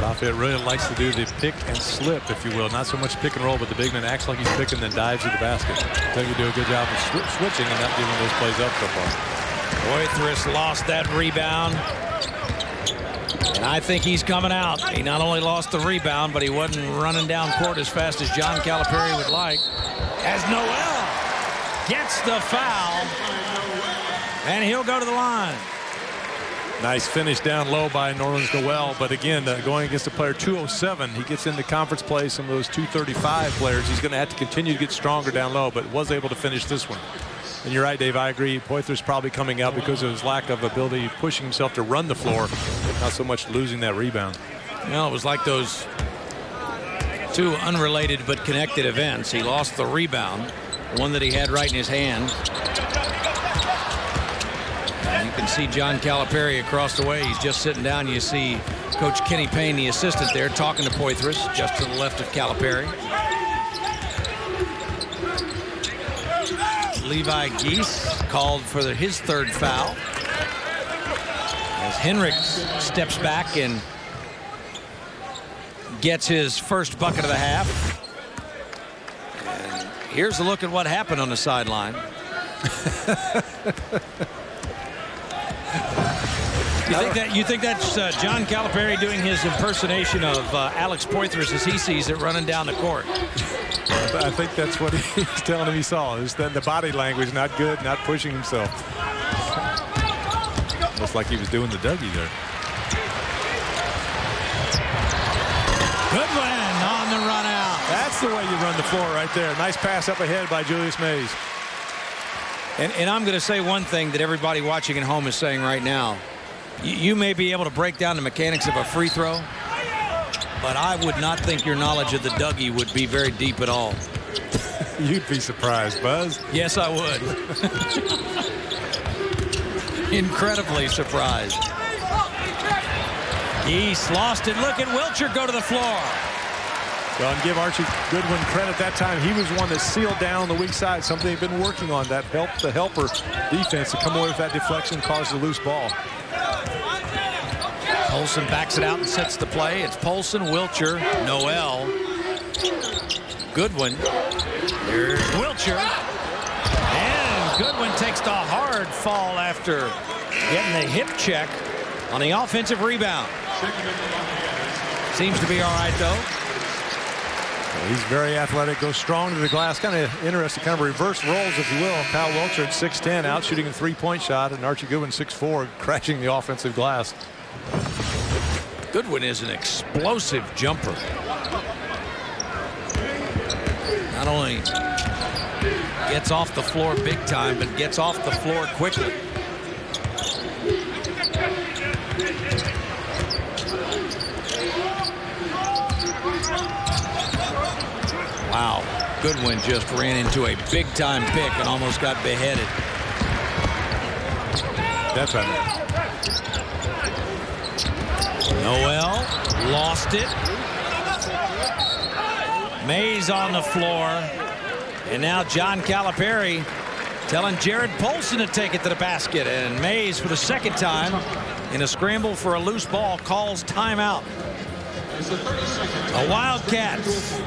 Lafayette really likes to do the pick and slip, if you will. Not so much pick and roll, but the big man acts like he's picking and then dives to the basket. Kentucky do a good job of switching and not giving those plays up so far. Poythress lost that rebound. And I think he's coming out. He not only lost the rebound, but he wasn't running down court as fast as John Calipari would like. As Noel gets the foul, and he'll go to the line. Nice finish down low by Norland's Noel, but again, going against a player 207, he gets into conference play. Some of those 235 players, he's going to have to continue to get stronger down low, but was able to finish this one. And you're right, Dave, I agree. Poythress probably coming out because of his lack of ability, pushing himself to run the floor, not so much losing that rebound. Well, it was like those two unrelated but connected events. He lost the rebound, one that he had right in his hand. And you can see John Calipari across the way. He's just sitting down. You see Coach Kenny Payne, the assistant there, talking to Poythress just to the left of Calipari. Levi Geese called for his third foul as Henricks steps back and gets his first bucket of the half. And here's a look at what happened on the sideline. You think that's John Calipari doing his impersonation of Alex Poythress as he sees it running down the court? I think that's what he's telling him he saw. Is that the body language not good, not pushing himself. Looks like he was doing the Dougie there. Goodwin on the run out. That's the way you run the floor right there. Nice pass up ahead by Julius Mays. And I'm going to say one thing that everybody watching at home is saying right now. You may be able to break down the mechanics of a free throw, but I would not think your knowledge of the Dougie would be very deep at all. You'd be surprised, Buzz. Yes, I would. Incredibly surprised. Geese lost it. Look at Wiltjer go to the floor. Well, and give Archie Goodwin credit. That time he was one that sealed down the weak side, something they've been working on. That helped the helper defense to come away with that deflection, cause the loose ball. Polson backs it out and sets the play. It's Polson, Wiltjer, Noel, Goodwin. Here's Wiltjer. And Goodwin takes the hard fall after getting the hip check on the offensive rebound. Seems to be all right, though. Well, he's very athletic, goes strong to the glass. Kind of interesting, kind of reverse roles, if you will. Kyle Wiltjer at 6'10", out shooting a three-point shot, and Archie Goodwin 6'4", crashing the offensive glass. Goodwin is an explosive jumper. Not only gets off the floor big time, but gets off the floor quickly. Goodwin just ran into a big-time pick and almost got beheaded. That's right. Noel lost it. Mays on the floor. And now John Calipari telling Jared Polson to take it to the basket. And Mays, for the second time in a scramble for a loose ball, calls timeout. The Wildcats,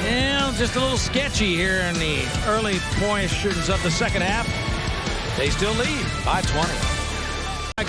yeah, just a little sketchy here in the early portions of the second half. They still lead by 20.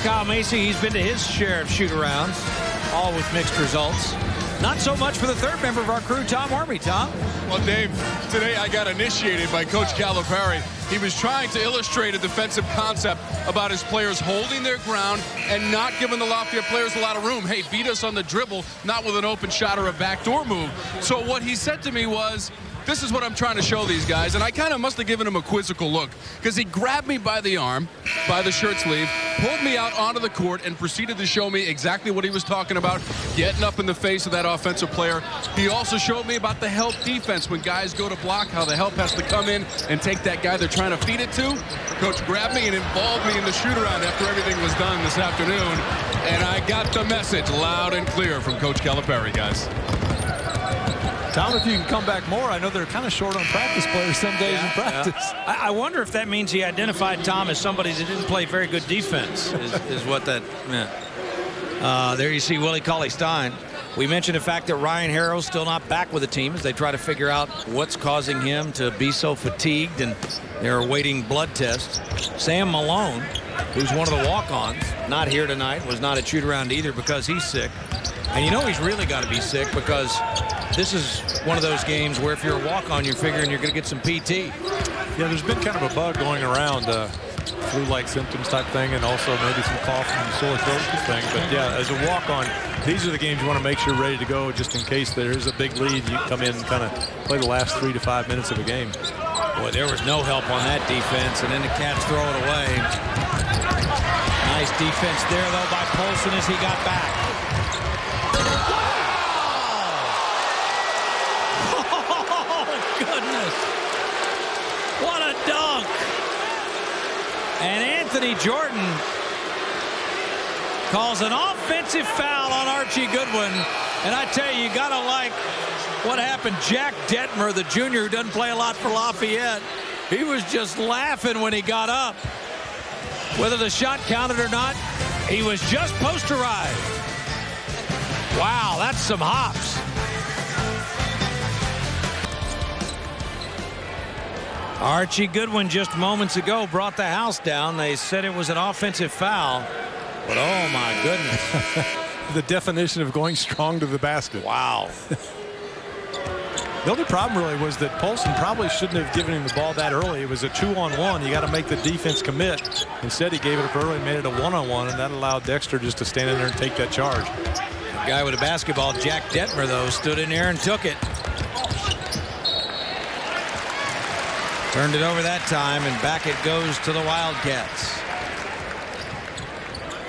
Kyle Macy, he's been to his share of shoot-arounds, all with mixed results. Not so much for the third member of our crew, Tom Wormy. Tom? Well, Dave, today I got initiated by Coach Calipari. He was trying to illustrate a defensive concept about his players holding their ground and not giving the Lafayette players a lot of room. Hey, beat us on the dribble, not with an open shot or a backdoor move. So what he said to me was, this is what I'm trying to show these guys. And I kind of must have given him a quizzical look, because he grabbed me by the arm, by the shirt sleeve, pulled me out onto the court, and proceeded to show me exactly what he was talking about, getting up in the face of that offensive player. He also showed me about the help defense when guys go to block, how the help has to come in and take that guy they're trying to feed it to. Coach grabbed me and involved me in the shoot-around after everything was done this afternoon, and I got the message loud and clear from Coach Calipari, guys. Tom, if you can come back more, I know they're kind of short on practice players some days in practice. Yeah. I wonder if that means he identified Tom as somebody that didn't play very good defense, is what that meant. There you see Willie Cauley-Stein. We mentioned the fact that Ryan Harrow's still not back with the team as they try to figure out what's causing him to be so fatigued, and they're awaiting blood tests. Sam Malone, who's one of the walk-ons, not here tonight, was not at shoot-around either because he's sick. And you know he's really got to be sick because this is one of those games where if you're a walk-on, you're figuring you're going to get some PT. Yeah, there's been kind of a bug going around, flu-like symptoms type thing, and also maybe some cough and sore throat thing. But yeah, as a walk-on, these are the games you want to make sure you're ready to go just in case there is a big lead. You come in and kind of play the last 3 to 5 minutes of a game. Boy, there was no help on that defense, and then the Cats throw it away. Nice defense there, though, by Polson as he got back. Goodness. What a dunk. And Anthony Jordan calls an offensive foul on Archie Goodwin. And I tell you, you got to like what happened. Jack Detmer, the junior who doesn't play a lot for Lafayette, he was just laughing when he got up. Whether the shot counted or not, he was just posterized. Wow, that's some hops. Archie Goodwin just moments ago brought the house down. They said it was an offensive foul, but oh my goodness. The definition of going strong to the basket. Wow. The only problem really was that Polson probably shouldn't have given him the ball that early. It was a 2-on-1. You got to make the defense commit. Instead, he gave it up early, made it a 1-on-1, and that allowed Dexter just to stand in there and take that charge. The guy with a basketball, Jack Detmer, though, stood in there and took it. Turned it over that time, and back it goes to the Wildcats.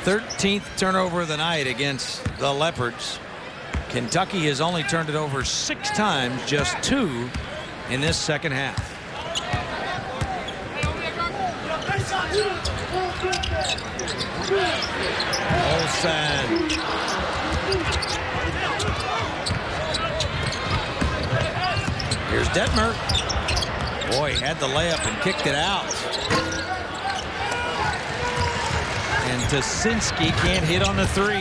13th turnover of the night against the Leopards. Kentucky has only turned it over 6 times, just 2 in this second half. Polson. Here's Detmer. Boy, he had the layup and kicked it out. And Tusinski can't hit on the 3.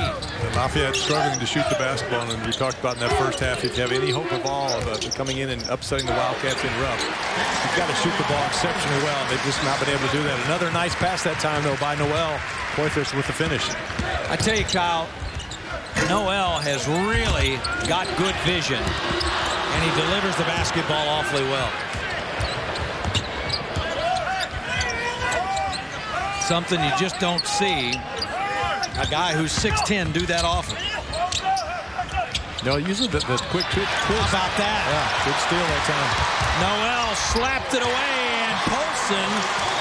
Lafayette struggling to shoot the basketball, and we talked about in that first half, if you have any hope of all of coming in and upsetting the Wildcats in rough, you've got to shoot the ball exceptionally well. They've just not been able to do that. Another nice pass that time, though, by Noel. Poythress with the finish. I tell you, Kyle, Noel has really got good vision, and he delivers the basketball awfully well. Something you just don't see a guy who's 6'10" do that often. No, usually the quick twist. How about that? Yeah, good steal that time. Noel slapped it away, and Polson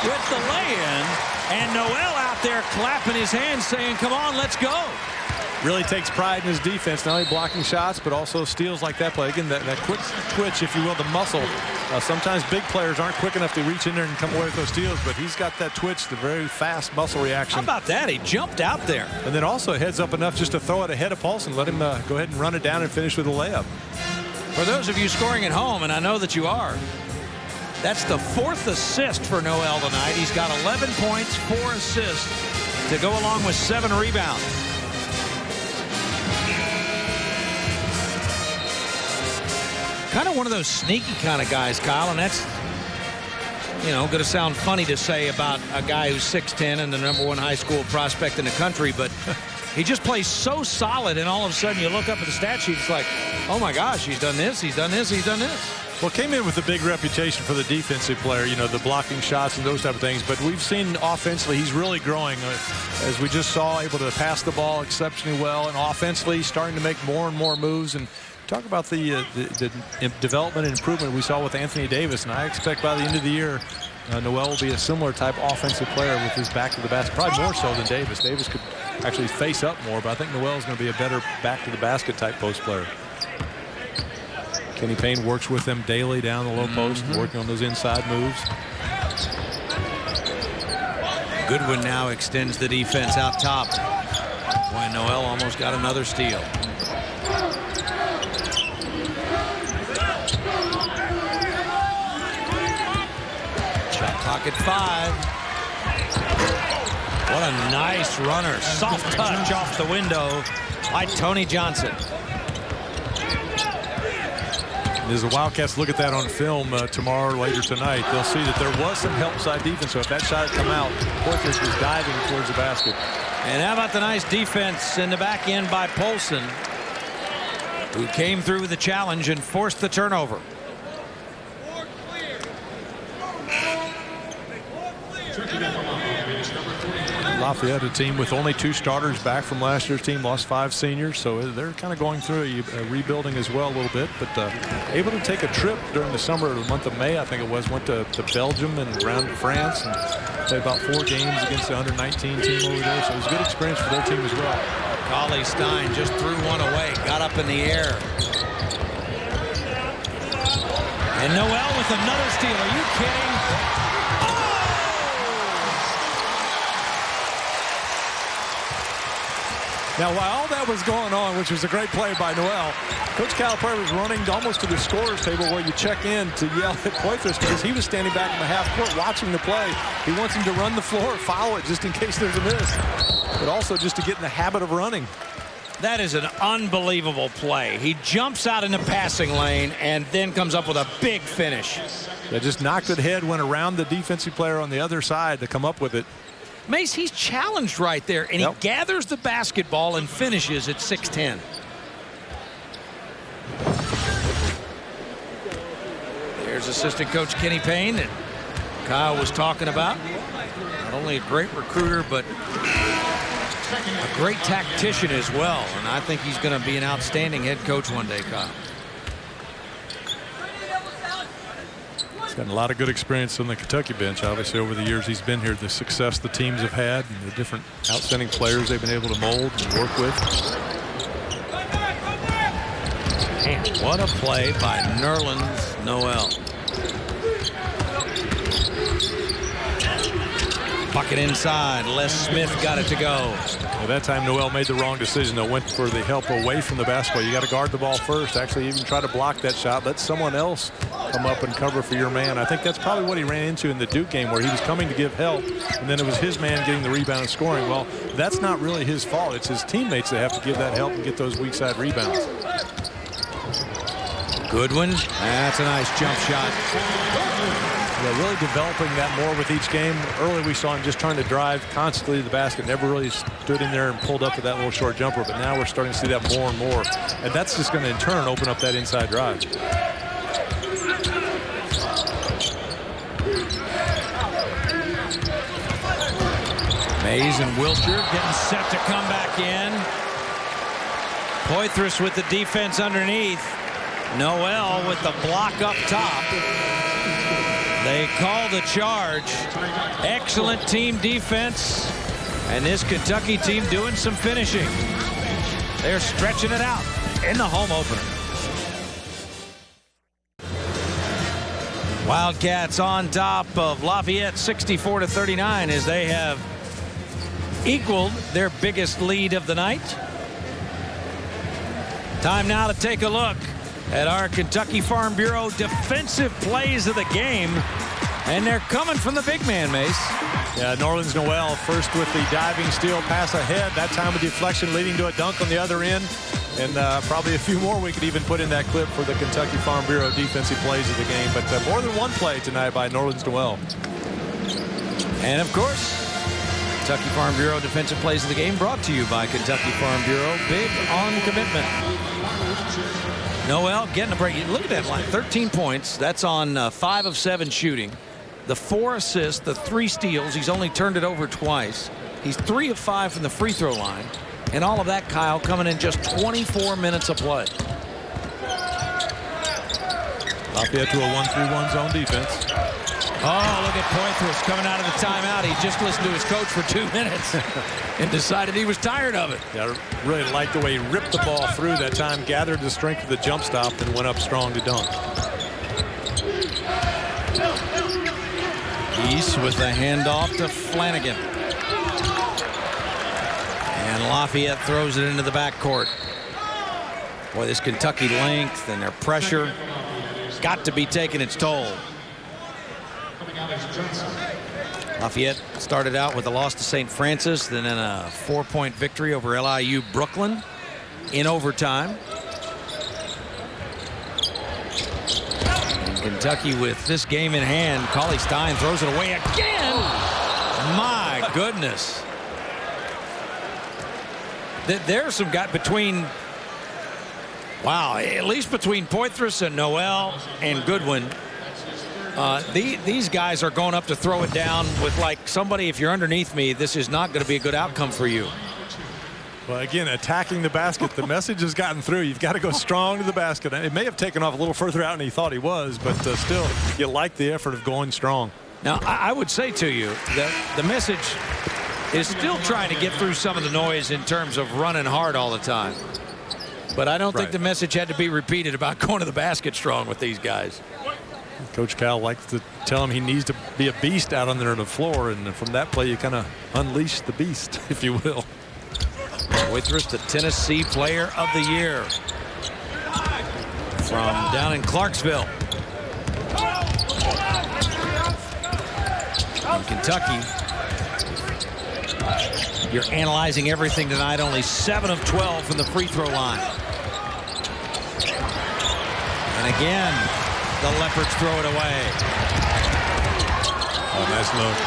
with the lay-in. And Noel out there clapping his hands saying, come on, let's go. really takes pride in his defense, not only blocking shots, but also steals like that play. Again, that quick twitch, if you will, the muscle. Sometimes big players aren't quick enough to reach in there and come away with those steals, but he's got that twitch, the very fast muscle reaction. How about that? He jumped out there. And then also heads up enough just to throw it ahead of Polson. Let him go ahead and run it down and finish with a layup. For those of you scoring at home, and I know that you are, that's the 4th assist for Noel tonight. He's got 11 points, 4 assists to go along with 7 rebounds. Kind of one of those sneaky kind of guys, Kyle, and that's, you know, going to sound funny to say about a guy who's 6'10" and the #1 high school prospect in the country, but he just plays so solid, and all of a sudden you look up at the stat sheet, it's like, oh my gosh, he's done this, he's done this, he's done this. Well, came in with a big reputation for the defensive player, you know, the blocking shots and those type of things. But we've seen offensively, he's really growing. As we just saw, able to pass the ball exceptionally well. And offensively, starting to make more and more moves. And talk about the development and improvement we saw with Anthony Davis. And I expect by the end of the year, Noel will be a similar type offensive player with his back to the basket. Probably more so than Davis. Davis could actually face up more, but I think Noel's going to be a better back to the basket type post player. Kenny Payne works with them daily down the low post, working on those inside moves. Goodwin now extends the defense out top. Boy, Noel almost got another steal. Shot clock at 5. What a nice runner. Soft touch off the window by Tony Johnson. As the Wildcats look at that on film tomorrow or later tonight, they'll see that there was some help side defense. So if that shot had come out, Poythress was diving towards the basket. And how about the nice defense in the back end by Polson, who came through with the challenge and forced the turnover. Lafayette, a team with only 2 starters back from last year's team, lost 5 seniors, so they're kind of going through a rebuilding as well a little bit, but able to take a trip during the summer, the month of May, I think it was, went to Belgium and around France and played about 4 games against the under-19 team over there, so it was a good experience for their team as well. Cauley-Stein just threw one away, got up in the air. And Noel with another steal. Are you kidding? Now, while all that was going on, which was a great play by Noel, Coach Calipari was running almost to the scorer's table where you check in to yell at Poythress because he was standing back in the half court watching the play. He wants him to run the floor, follow it just in case there's a miss, but also just to get in the habit of running. That is an unbelievable play. He jumps out in the passing lane and then comes up with a big finish. They just knocked it ahead, went around the defensive player on the other side to come up with it. Mace, he's challenged right there, and he gathers the basketball and finishes at 6'10". There's assistant coach Kenny Payne that Kyle was talking about. Not only a great recruiter, but a great tactician as well. And I think he's going to be an outstanding head coach one day, Kyle. Got a lot of good experience on the Kentucky bench, obviously, over the years he's been here. The success the teams have had and the different outstanding players they've been able to mold and work with. Man, what a play by Nerlens Noel. Bucket inside. Les Smith got it to go. At that time, Noel made the wrong decision, though. Went for the help away from the basketball. You got to guard the ball first. Actually, even try to block that shot. Let someone else come up and cover for your man. I think that's probably what he ran into in the Duke game, where he was coming to give help, and then it was his man getting the rebound and scoring. Well, that's not really his fault. It's his teammates that have to give that help and get those weak side rebounds. Goodwin. That's a nice jump shot. Yeah, really developing that more with each game. Early we saw him just trying to drive constantly to the basket. Never really stood in there and pulled up with that little short jumper. But now we're starting to see that more and more. And that's just going to, in turn, open up that inside drive. Mays and Wiltjer getting set to come back in. Poythress with the defense underneath. Noel with the block up top. They call the charge. Excellent team defense. And this Kentucky team doing some finishing. They're stretching it out in the home opener. Wildcats on top of Lafayette 64-39 as they have equaled their biggest lead of the night. Time now to take a look at our Kentucky Farm Bureau defensive plays of the game. And they're coming from the big man, Mace. Yeah, Noel first with the diving steal pass ahead. That time with deflection leading to a dunk on the other end. And probably a few more we could even put in that clip for the Kentucky Farm Bureau defensive plays of the game. But more than one play tonight by Noel. And, of course, Kentucky Farm Bureau defensive plays of the game brought to you by Kentucky Farm Bureau. Big on commitment. Noel getting a break. Look at that line. 13 points. That's on 5 of 7 shooting. The 4 assists, the 3 steals. He's only turned it over twice. He's 3 of 5 from the free throw line. And all of that, Kyle, coming in just 24 minutes of play. Lafayette to a 1-3-1 zone defense. Oh, look at Poythress coming out of the timeout. He just listened to his coach for 2 minutes and decided he was tired of it. Yeah, I really liked the way he ripped the ball through that time, gathered the strength of the jump stop, and went up strong to dunk. East with the handoff to Flanagan. And Lafayette throws it into the backcourt. Boy, this Kentucky length and their pressure got to be taking its toll. Lafayette started out with a loss to St. Francis, then in a 4-point victory over LIU Brooklyn in overtime. And Kentucky with this game in hand. Cauley-Stein throws it away again. My goodness. There's some guy between, wow, at least between Poythress and Noel and Goodwin. These guys are going up to throw it down with, like, somebody, if you're underneath me, this is not going to be a good outcome for you. Well, again, attacking the basket. The message has gotten through. You've got to go strong to the basket. It may have taken off a little further out than he thought he was, but still, you like the effort of going strong. Now, I would say to you that the message is still trying to get through some of the noise in terms of running hard all the time. But I don't think the message had to be repeated about going to the basket strong with these guys. Coach Cal likes to tell him he needs to be a beast out on there on the floor, and from that play you kind of unleash the beast, if you will. Poythress, the Tennessee Player of the Year from down in Clarksville. In Kentucky, you're analyzing everything tonight. Only 7 of 12 from the free throw line. And again, the Leopards throw it away. Oh, nice look.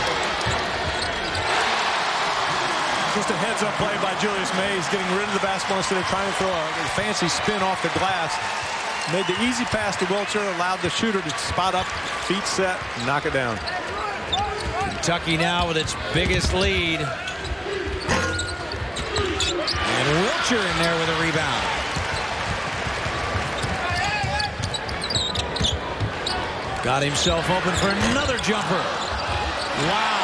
Just a heads-up play by Julius Mays, getting rid of the basketball instead of trying to throw a fancy spin off the glass. Made the easy pass to Wiltjer, allowed the shooter to spot up, feet set, knock it down. Kentucky now with its biggest lead. And Wiltjer in there with a rebound. Got himself open for another jumper. Wow.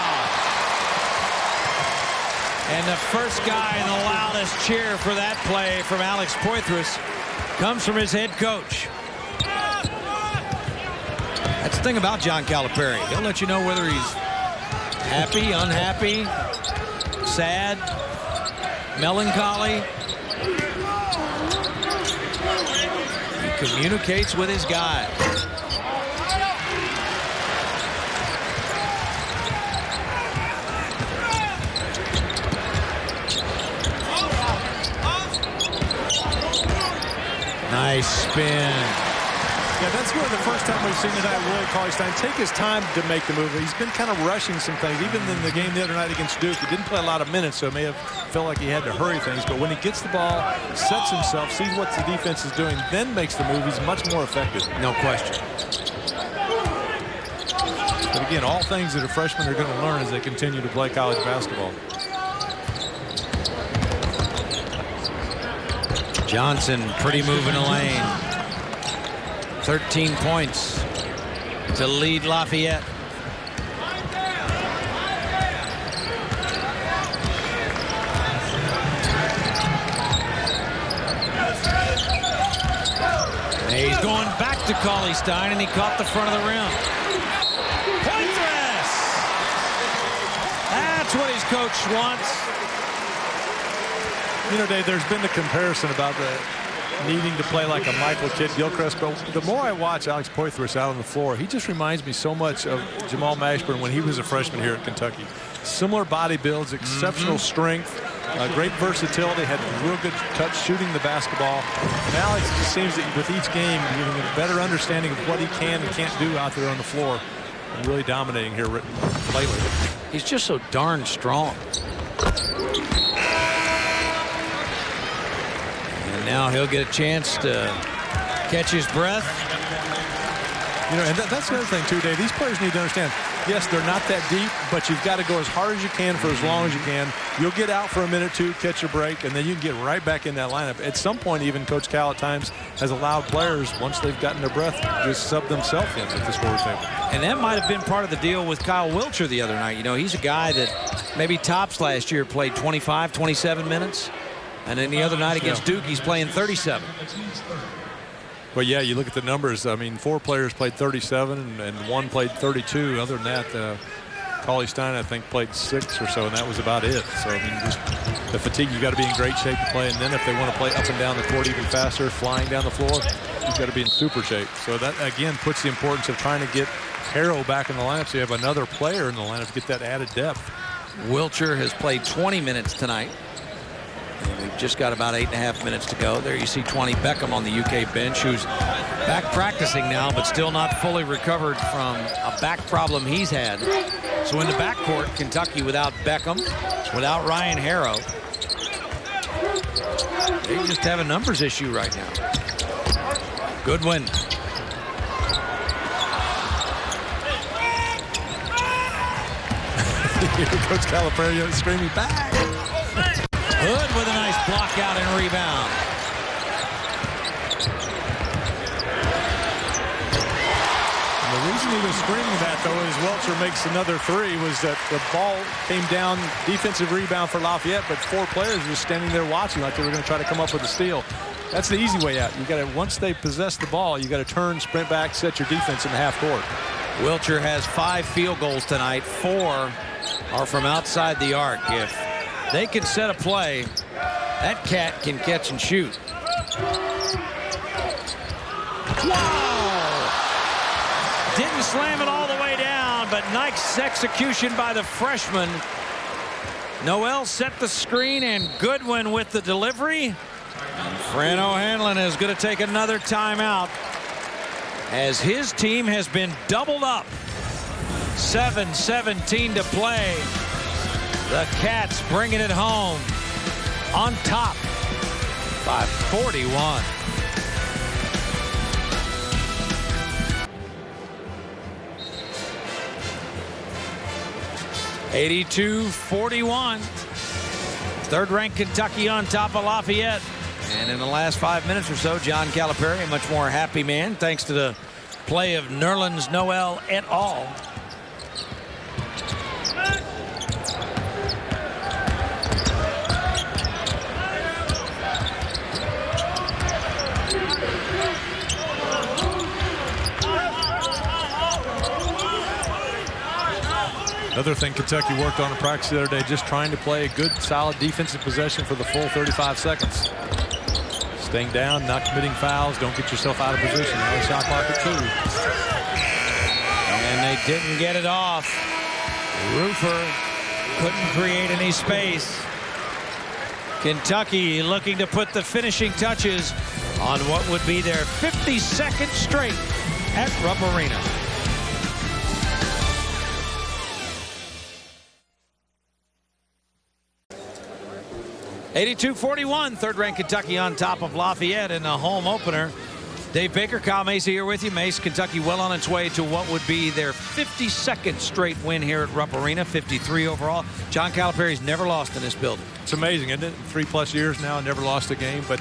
And the first guy in the loudest cheer for that play from Alex Poythress comes from his head coach. That's the thing about John Calipari. He'll let you know whether he's happy, unhappy, sad, melancholy. He communicates with his guys. Nice spin. Yeah, that's really the first time we've seen tonight really Cauley-Stein take his time to make the move. He's been kind of rushing some things. Even in the game the other night against Duke, he didn't play a lot of minutes, so it may have felt like he had to hurry things. But when he gets the ball, sets himself, sees what the defense is doing, then makes the move, he's much more effective. No question. But again, all things that a freshman are going to learn as they continue to play college basketball. Johnson, pretty move in the lane. 13 points to lead Lafayette. He's going back to Cauley-Stein, and he caught the front of the rim. Poythress! That's what his coach wants. You know, Dave, there's been the comparison about the needing to play like a Michael Kidd-Gilchrist, but the more I watch Alex Poythress out on the floor, he just reminds me so much of Jamal Mashburn when he was a freshman here at Kentucky. Similar body builds, exceptional strength, great versatility, had real good touch shooting the basketball. And Alex just seems that with each game, getting a better understanding of what he can and can't do out there on the floor, and really dominating here lately. He's just so darn strong. And now he'll get a chance to catch his breath. You know, and that's the other thing, too, Dave. These players need to understand, yes, they're not that deep, but you've got to go as hard as you can for as long as you can. You'll get out for a minute or two, catch a break, and then you can get right back in that lineup. At some point, even Coach Cal at times has allowed players, once they've gotten their breath, just sub themselves in at the scorer's table. And that might have been part of the deal with Kyle Wiltjer the other night. You know, he's a guy that maybe tops last year played 25, 27 minutes. And then the other night against Duke, he's playing 37. Well, yeah, you look at the numbers. I mean, 4 players played 37 and 1 played 32. Other than that, Cauley-Stein, I think, played 6 or so, and that was about it. So, I mean, just the fatigue, you got to be in great shape to play. And then if they want to play up and down the court even faster, flying down the floor, you've got to be in super shape. So that, again, puts the importance of trying to get Harrow back in the lineup so you have another player in the lineup to get that added depth. Wiltjer has played 20 minutes tonight. And we've just got about 8.5 minutes to go. There you see 20 Beckham on the UK bench, who's back practicing now, but still not fully recovered from a back problem he's had. So in the backcourt, Kentucky without Beckham, without Ryan Harrow. They just have a numbers issue right now. Goodwin. Coach Calipari screaming back. Hood with a nice block out and rebound. And the reason he was screaming that, though, is Wiltjer makes another 3, was that the ball came down, defensive rebound for Lafayette, but 4 players were standing there watching like they were going to try to come up with a steal. That's the easy way out. You got to, once they possess the ball, you got to turn, sprint back, set your defense in the half court. Wiltjer has 5 field goals tonight. 4 are from outside the arc. If they can set a play, that cat can catch and shoot. Wow! Didn't slam it all the way down, but nice execution by the freshman. Noel set the screen, and Goodwin with the delivery. And Fran O'Hanlon is going to take another timeout as his team has been doubled up. 7:17 to play. The Cats bringing it home on top by 41. (82-41). Third-ranked Kentucky on top of Lafayette. And in the last 5 minutes or so, John Calipari, a much more happy man, thanks to the play of Nerlens Noel et al. Another thing Kentucky worked on in practice the other day, just trying to play a good, solid defensive possession for the full 35 seconds. Staying down, not committing fouls, don't get yourself out of position. Another shot clock at 2. And they didn't get it off. Roofer couldn't create any space. Kentucky looking to put the finishing touches on what would be their 52nd straight at Rupp Arena. (82-41), third-ranked Kentucky on top of Lafayette in the home opener. Dave Baker, Kyle Macy here with you. Mace, Kentucky well on its way to what would be their 52nd straight win here at Rupp Arena, 53 overall. John Calipari's never lost in this building. It's amazing, isn't it? 3+ years now, never lost a game. But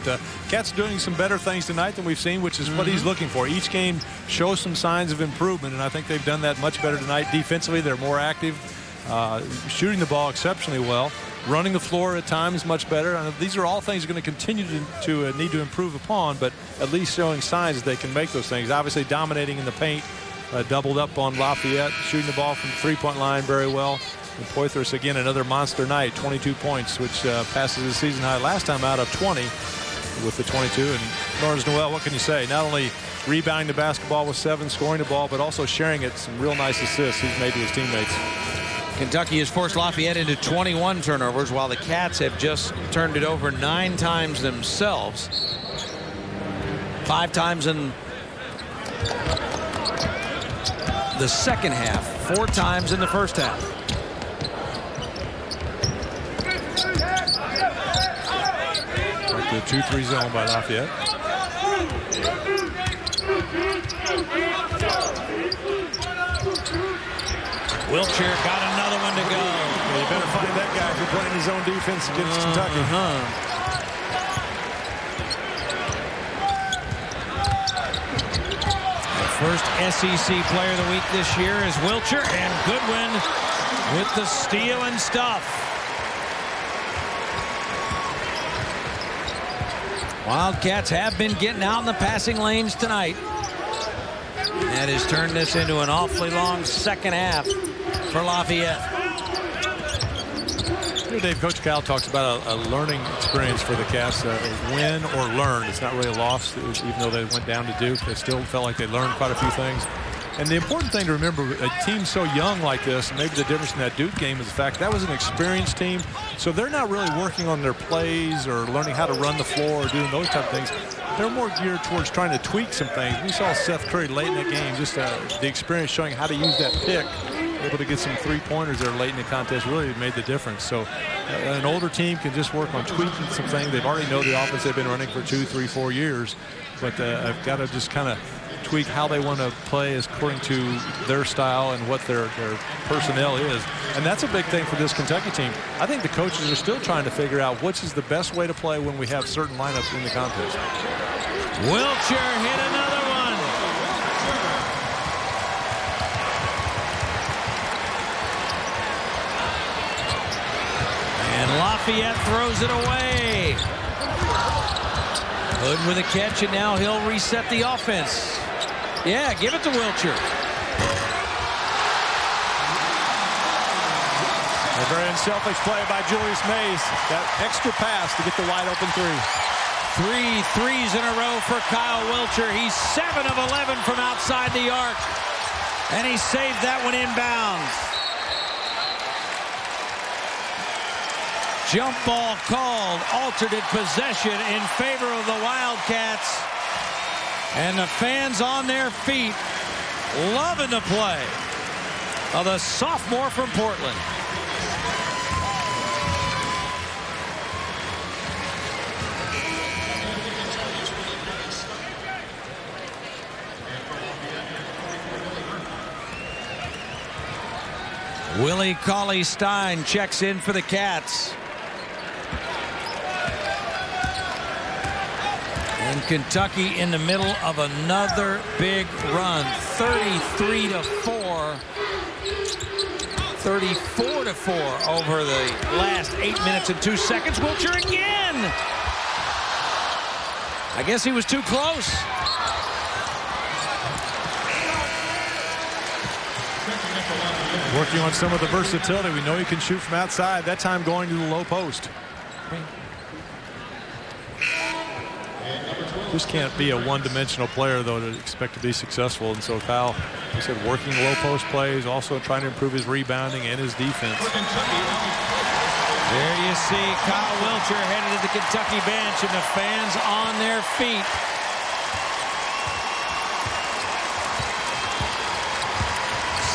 Cat's doing some better things tonight than we've seen, which is what he's looking for. Each game shows some signs of improvement, and I think they've done that much better tonight. Defensively, they're more active, shooting the ball exceptionally well. running the floor at times much better. And these are all things you're going to continue to need to improve upon, but at least showing signs that they can make those things. Obviously dominating in the paint, doubled up on Lafayette, shooting the ball from the three-point line very well. And Poythress, again, another monster night, 22 points, which passes his season high last time out of 20 with the 22. And Norris Noel, what can you say? Not only rebounding the basketball with 7, scoring the ball, but also sharing it. Some real nice assists he's made to his teammates. Kentucky has forced Lafayette into 21 turnovers, while the Cats have just turned it over 9 times themselves. 5 times in the second half, 4 times in the first half. Like the 2-3 zone by Lafayette. Wiltjer got another one to go. Well, you better find that guy if you're playing his own defense against Kentucky. The first SEC Player of the Week this year is Wiltjer, and Goodwin with the steal and stuff. Wildcats have been getting out in the passing lanes tonight. That has turned this into an awfully long second half for Lafayette. Dave, Coach Kyle talks about a learning experience for the Cats. Win or learn. It's not really a loss, even though they went down to Duke. They still felt like they learned quite a few things. And the important thing to remember, a team so young like this, maybe the difference in that Duke game is the fact that was an experienced team. So they're not really working on their plays or learning how to run the floor or doing those type of things. They're more geared towards trying to tweak some things. We saw Seth Curry late in that game, just the experience showing how to use that pick, able to get some three-pointers there late in the contest really made the difference. So an older team can just work on tweaking some things. They've already know the offense they've been running for 2, 3, 4 years, but I've got to just kind of tweak how they want to play according to their style and what their personnel is. And that's a big thing for this Kentucky team. I think the coaches are still trying to figure out which is the best way to play when we have certain lineups in the contest. Wiltjer hit another one. And Lafayette throws it away. Hood with a catch, and now he'll reset the offense. Yeah, give it to Wiltjer. A very unselfish play by Julius Mays. That extra pass to get the wide open 3. 3 threes in a row for Kyle Wiltjer. He's 7 of 11 from outside the arc. And he saved that one inbounds. Jump ball called. Alternate possession in favor of the Wildcats. And the fans on their feet loving the play of the sophomore from Portland. Willie Cauley-Stein checks in for the Cats. And Kentucky in the middle of another big run. 33-4. 34-4 over the last 8 minutes and 2 seconds. Wiltjer again. I guess he was too close. Working on some of the versatility. We know he can shoot from outside. That time going to the low post. Just can't be a one-dimensional player, though, to expect to be successful. And so Kyle, like I said, working low post plays, also trying to improve his rebounding and his defense. There you see Kyle Wiltjer headed to the Kentucky bench, and the fans on their feet.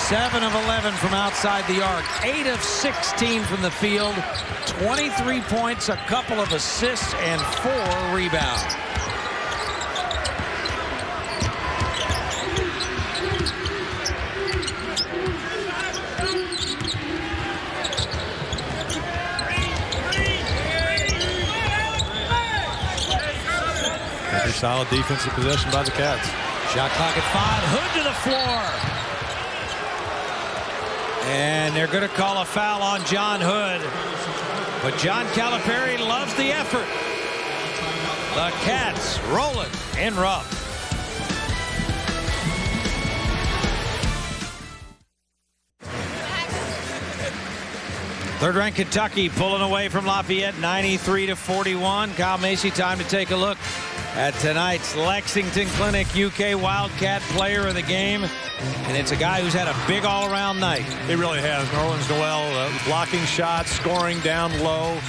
Seven of 11 from outside the arc, 8 of 16 from the field, 23 points, a couple of assists, and 4 rebounds. Another solid defensive possession by the Cats. Shot clock at 5. Hood to the floor. And they're going to call a foul on John Hood. But John Calipari loves the effort. The Cats rolling in rough. Third-ranked Kentucky pulling away from Lafayette 93-41. Kyle Macy, time to take a look at tonight's Lexington Clinic UK Wildcat player of the game. And it's a guy who's had a big all-around night. He really has. Noel blocking shots, scoring down low,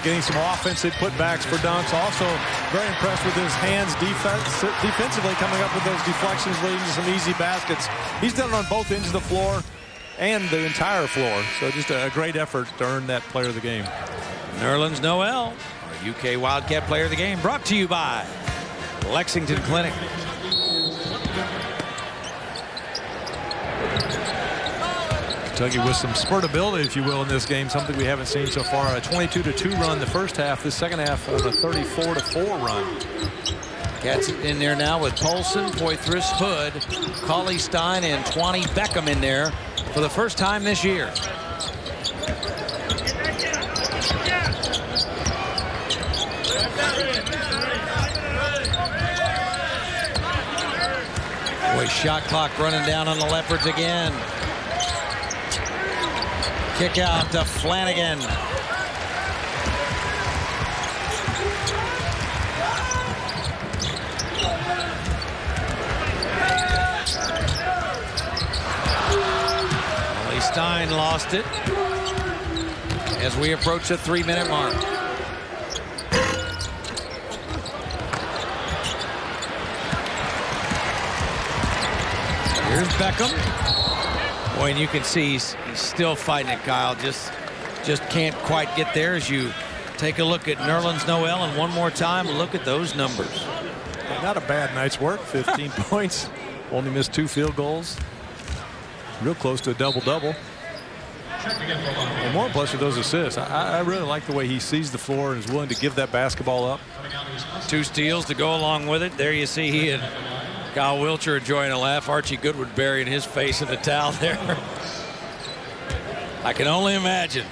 getting some offensive putbacks for dunks. Also very impressed with his hands defensively, coming up with those deflections, leading to some easy baskets. He's done it on both ends of the floor and the entire floor. So just a great effort to earn that player of the game. Nerlens Noel, our UK Wildcat player of the game, brought to you by Lexington Clinic. Kentucky with some spurtability, if you will, in this game, something we haven't seen so far. A 22-2 run the first half. The second half of a 34-4 run. Cats in there now with Polson, Poythress, Hood, Cauley-Stein, and Twani Beckham in there for the first time this year. Boy, shot clock running down on the Leopards again. Kick out to Flanagan. Cauley-Stein lost it as we approach the 3-minute mark. Here's Beckham. Boy, and you can see he's still fighting it, Kyle. Just can't quite get there as you take a look at Nerlens Noel. And one more time, look at those numbers. Not a bad night's work. 15 points. Only missed 2 field goals. Real close to a double-double. And more plus with those assists. I really like the way he sees the floor and is willing to give that basketball up. 2 steals to go along with it. There you see he and Kyle Wiltjer enjoying a laugh. Archie Goodwin burying his face in the towel there. I can only imagine.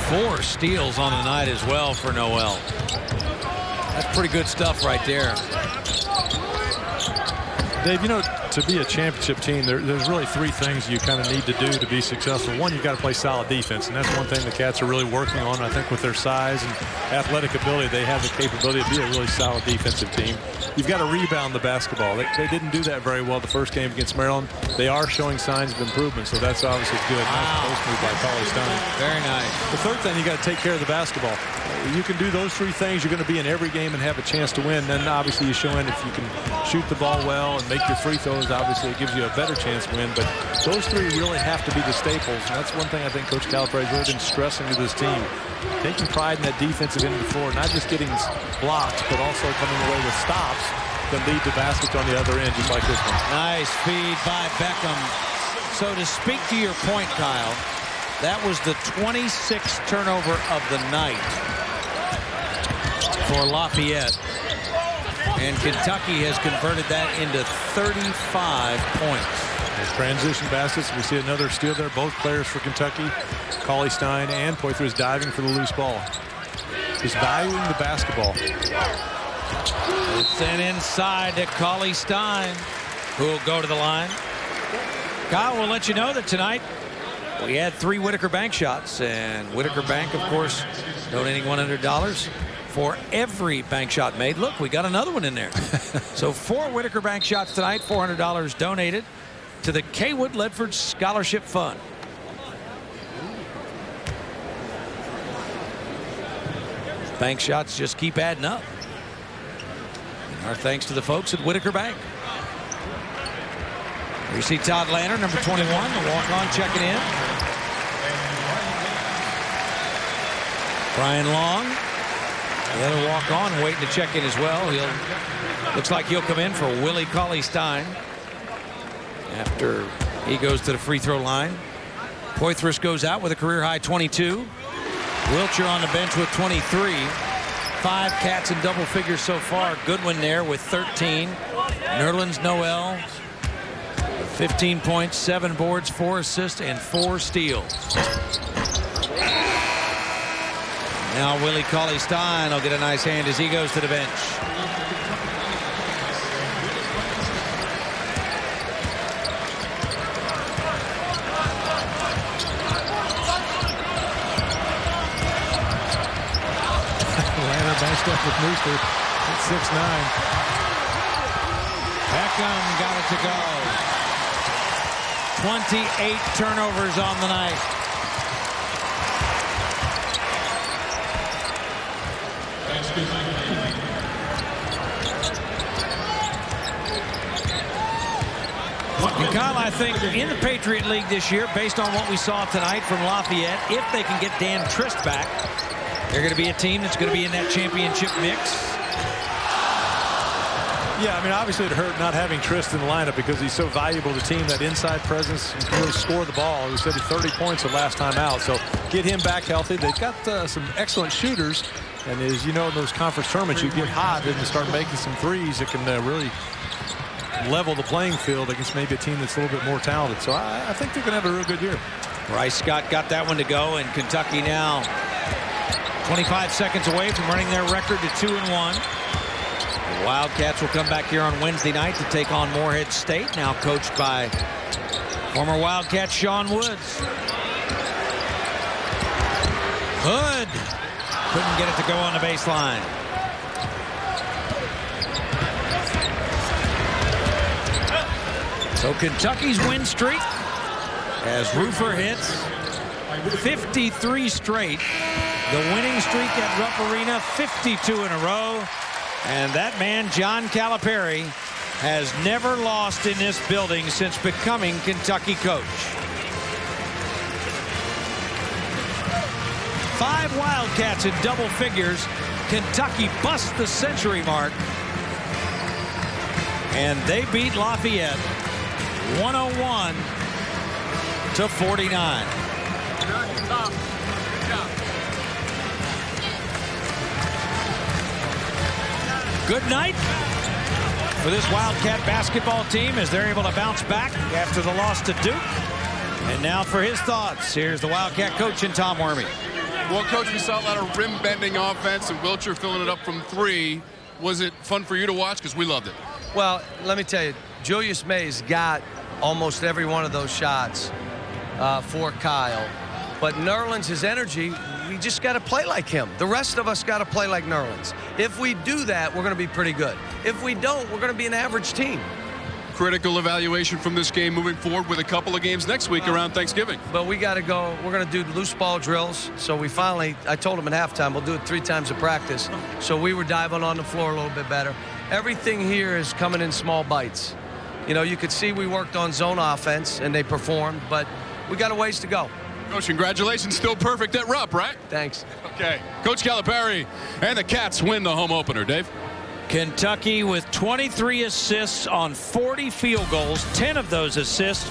4 steals on the night as well for Noel. That's pretty good stuff right there. Dave, you know, to be a championship team, there's really 3 things you kind of need to do to be successful. One, you've got to play solid defense, and that's one thing the Cats are really working on. I think with their size and athletic ability, they have the capability to be a really solid defensive team. You've got to rebound the basketball. They didn't do that very well the first game against Maryland. They are showing signs of improvement, so that's obviously good. Wow. Nice post move by Cauley-Stein. Very nice. The third thing, you got to take care of the basketball. You can do those 3 things, you're going to be in every game and have a chance to win. Then obviously you show in if you can shoot the ball well and make your free throws. Obviously it gives you a better chance to win. But those 3 really have to be the staples. And that's one thing I think Coach Calipari has really been stressing to this team. Taking pride in that defensive end of the floor, not just getting blocks, but also coming away with stops that lead to baskets on the other end, just like this one. Nice feed by Beckham. So to speak to your point, Kyle, that was the 26th turnover of the night for Lafayette. And Kentucky has converted that into 35 points. As transition baskets, we see another steal there. Both players for Kentucky, Cauley-Stein and Poythress diving for the loose ball. Just valuing the basketball. It's then inside to Cauley-Stein, who will go to the line. Kyle will let you know that tonight we had 3 Whitaker Bank shots, and Whitaker Bank, of course, donating $100 for every bank shot made. Look, we got another one in there. So 4 Whitaker Bank shots tonight, $400 donated to the Kaywood Ledford Scholarship Fund. Bank shots just keep adding up. And our thanks to the folks at Whitaker Bank. Here you see Todd Lanner, number 21, the walk-on checking in. Brian Long, the other walk-on, waiting to check in as well. Looks like he'll come in for Willie Cauley-Stein after he goes to the free throw line. Poythress goes out with a career-high 22. Wiltjer on the bench with 23. 5 Cats in double figures so far. Goodwin there with 13. Nerlens Noel, 15 points, 7 boards, 4 assists, and 4 steals. Now Willie Cauley-Stein will get a nice hand as he goes to the bench. Matched up with Mooster at 6'9". Beckham got it to go. 28 turnovers on the night. And Kyle, I think in the Patriot League this year, based on what we saw tonight from Lafayette, if they can get Dan Trist back, they're going to be a team that's going to be in that championship mix. Yeah, I mean, obviously it hurt not having Trist in the lineup because he's so valuable to the team, that inside presence, and can really score the ball. He said he 30 points the last time out, so get him back healthy. They've got some excellent shooters, and as you know, in those conference tournaments, you get hot and start making some threes that can really level the playing field against maybe a team that's a little bit more talented. So I think they're going to have a real good year. Bryce Scott got that one to go, and Kentucky now 25 seconds away from running their record to 2-1. The Wildcats will come back here on Wednesday night to take on Morehead State, now coached by former Wildcat Sean Woods. Hood couldn't get it to go on the baseline. So Kentucky's win streak, as Roofer hits 53 straight. The winning streak at Rupp Arena, 52 in a row. And that man, John Calipari, has never lost in this building since becoming Kentucky coach. 5 Wildcats in double figures. Kentucky busts the century mark. And they beat Lafayette 101-49. Good night for this Wildcat basketball team as they're able to bounce back after the loss to Duke. And now for his thoughts, here's the Wildcat coach and Tom Wormy. Well, Coach, we saw a lot of rim-bending offense and Wiltjer filling it up from 3. Was it fun for you to watch? Because we loved it. Well, let me tell you, Julius Mays got almost every one of those shots for Kyle. But Nerlens, his energy, we just got to play like him. The rest of us got to play like Nerlens. If we do that, we're going to be pretty good. If we don't, we're going to be an average team. Critical evaluation from this game moving forward with a couple of games next week around Thanksgiving. But we got to go. We're going to do loose ball drills. So we finally, I told them at halftime, we'll do it 3 times a practice. So we were diving on the floor a little bit better. Everything here is coming in small bites. You know, you could see we worked on zone offense and they performed, but we got a ways to go. Coach, congratulations. Still perfect at Rupp, right? Thanks. Okay. Coach Calipari and the Cats win the home opener. Dave? Kentucky with 23 assists on 40 field goals, 10 of those assists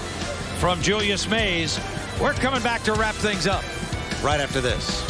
from Julius Mays. We're coming back to wrap things up right after this.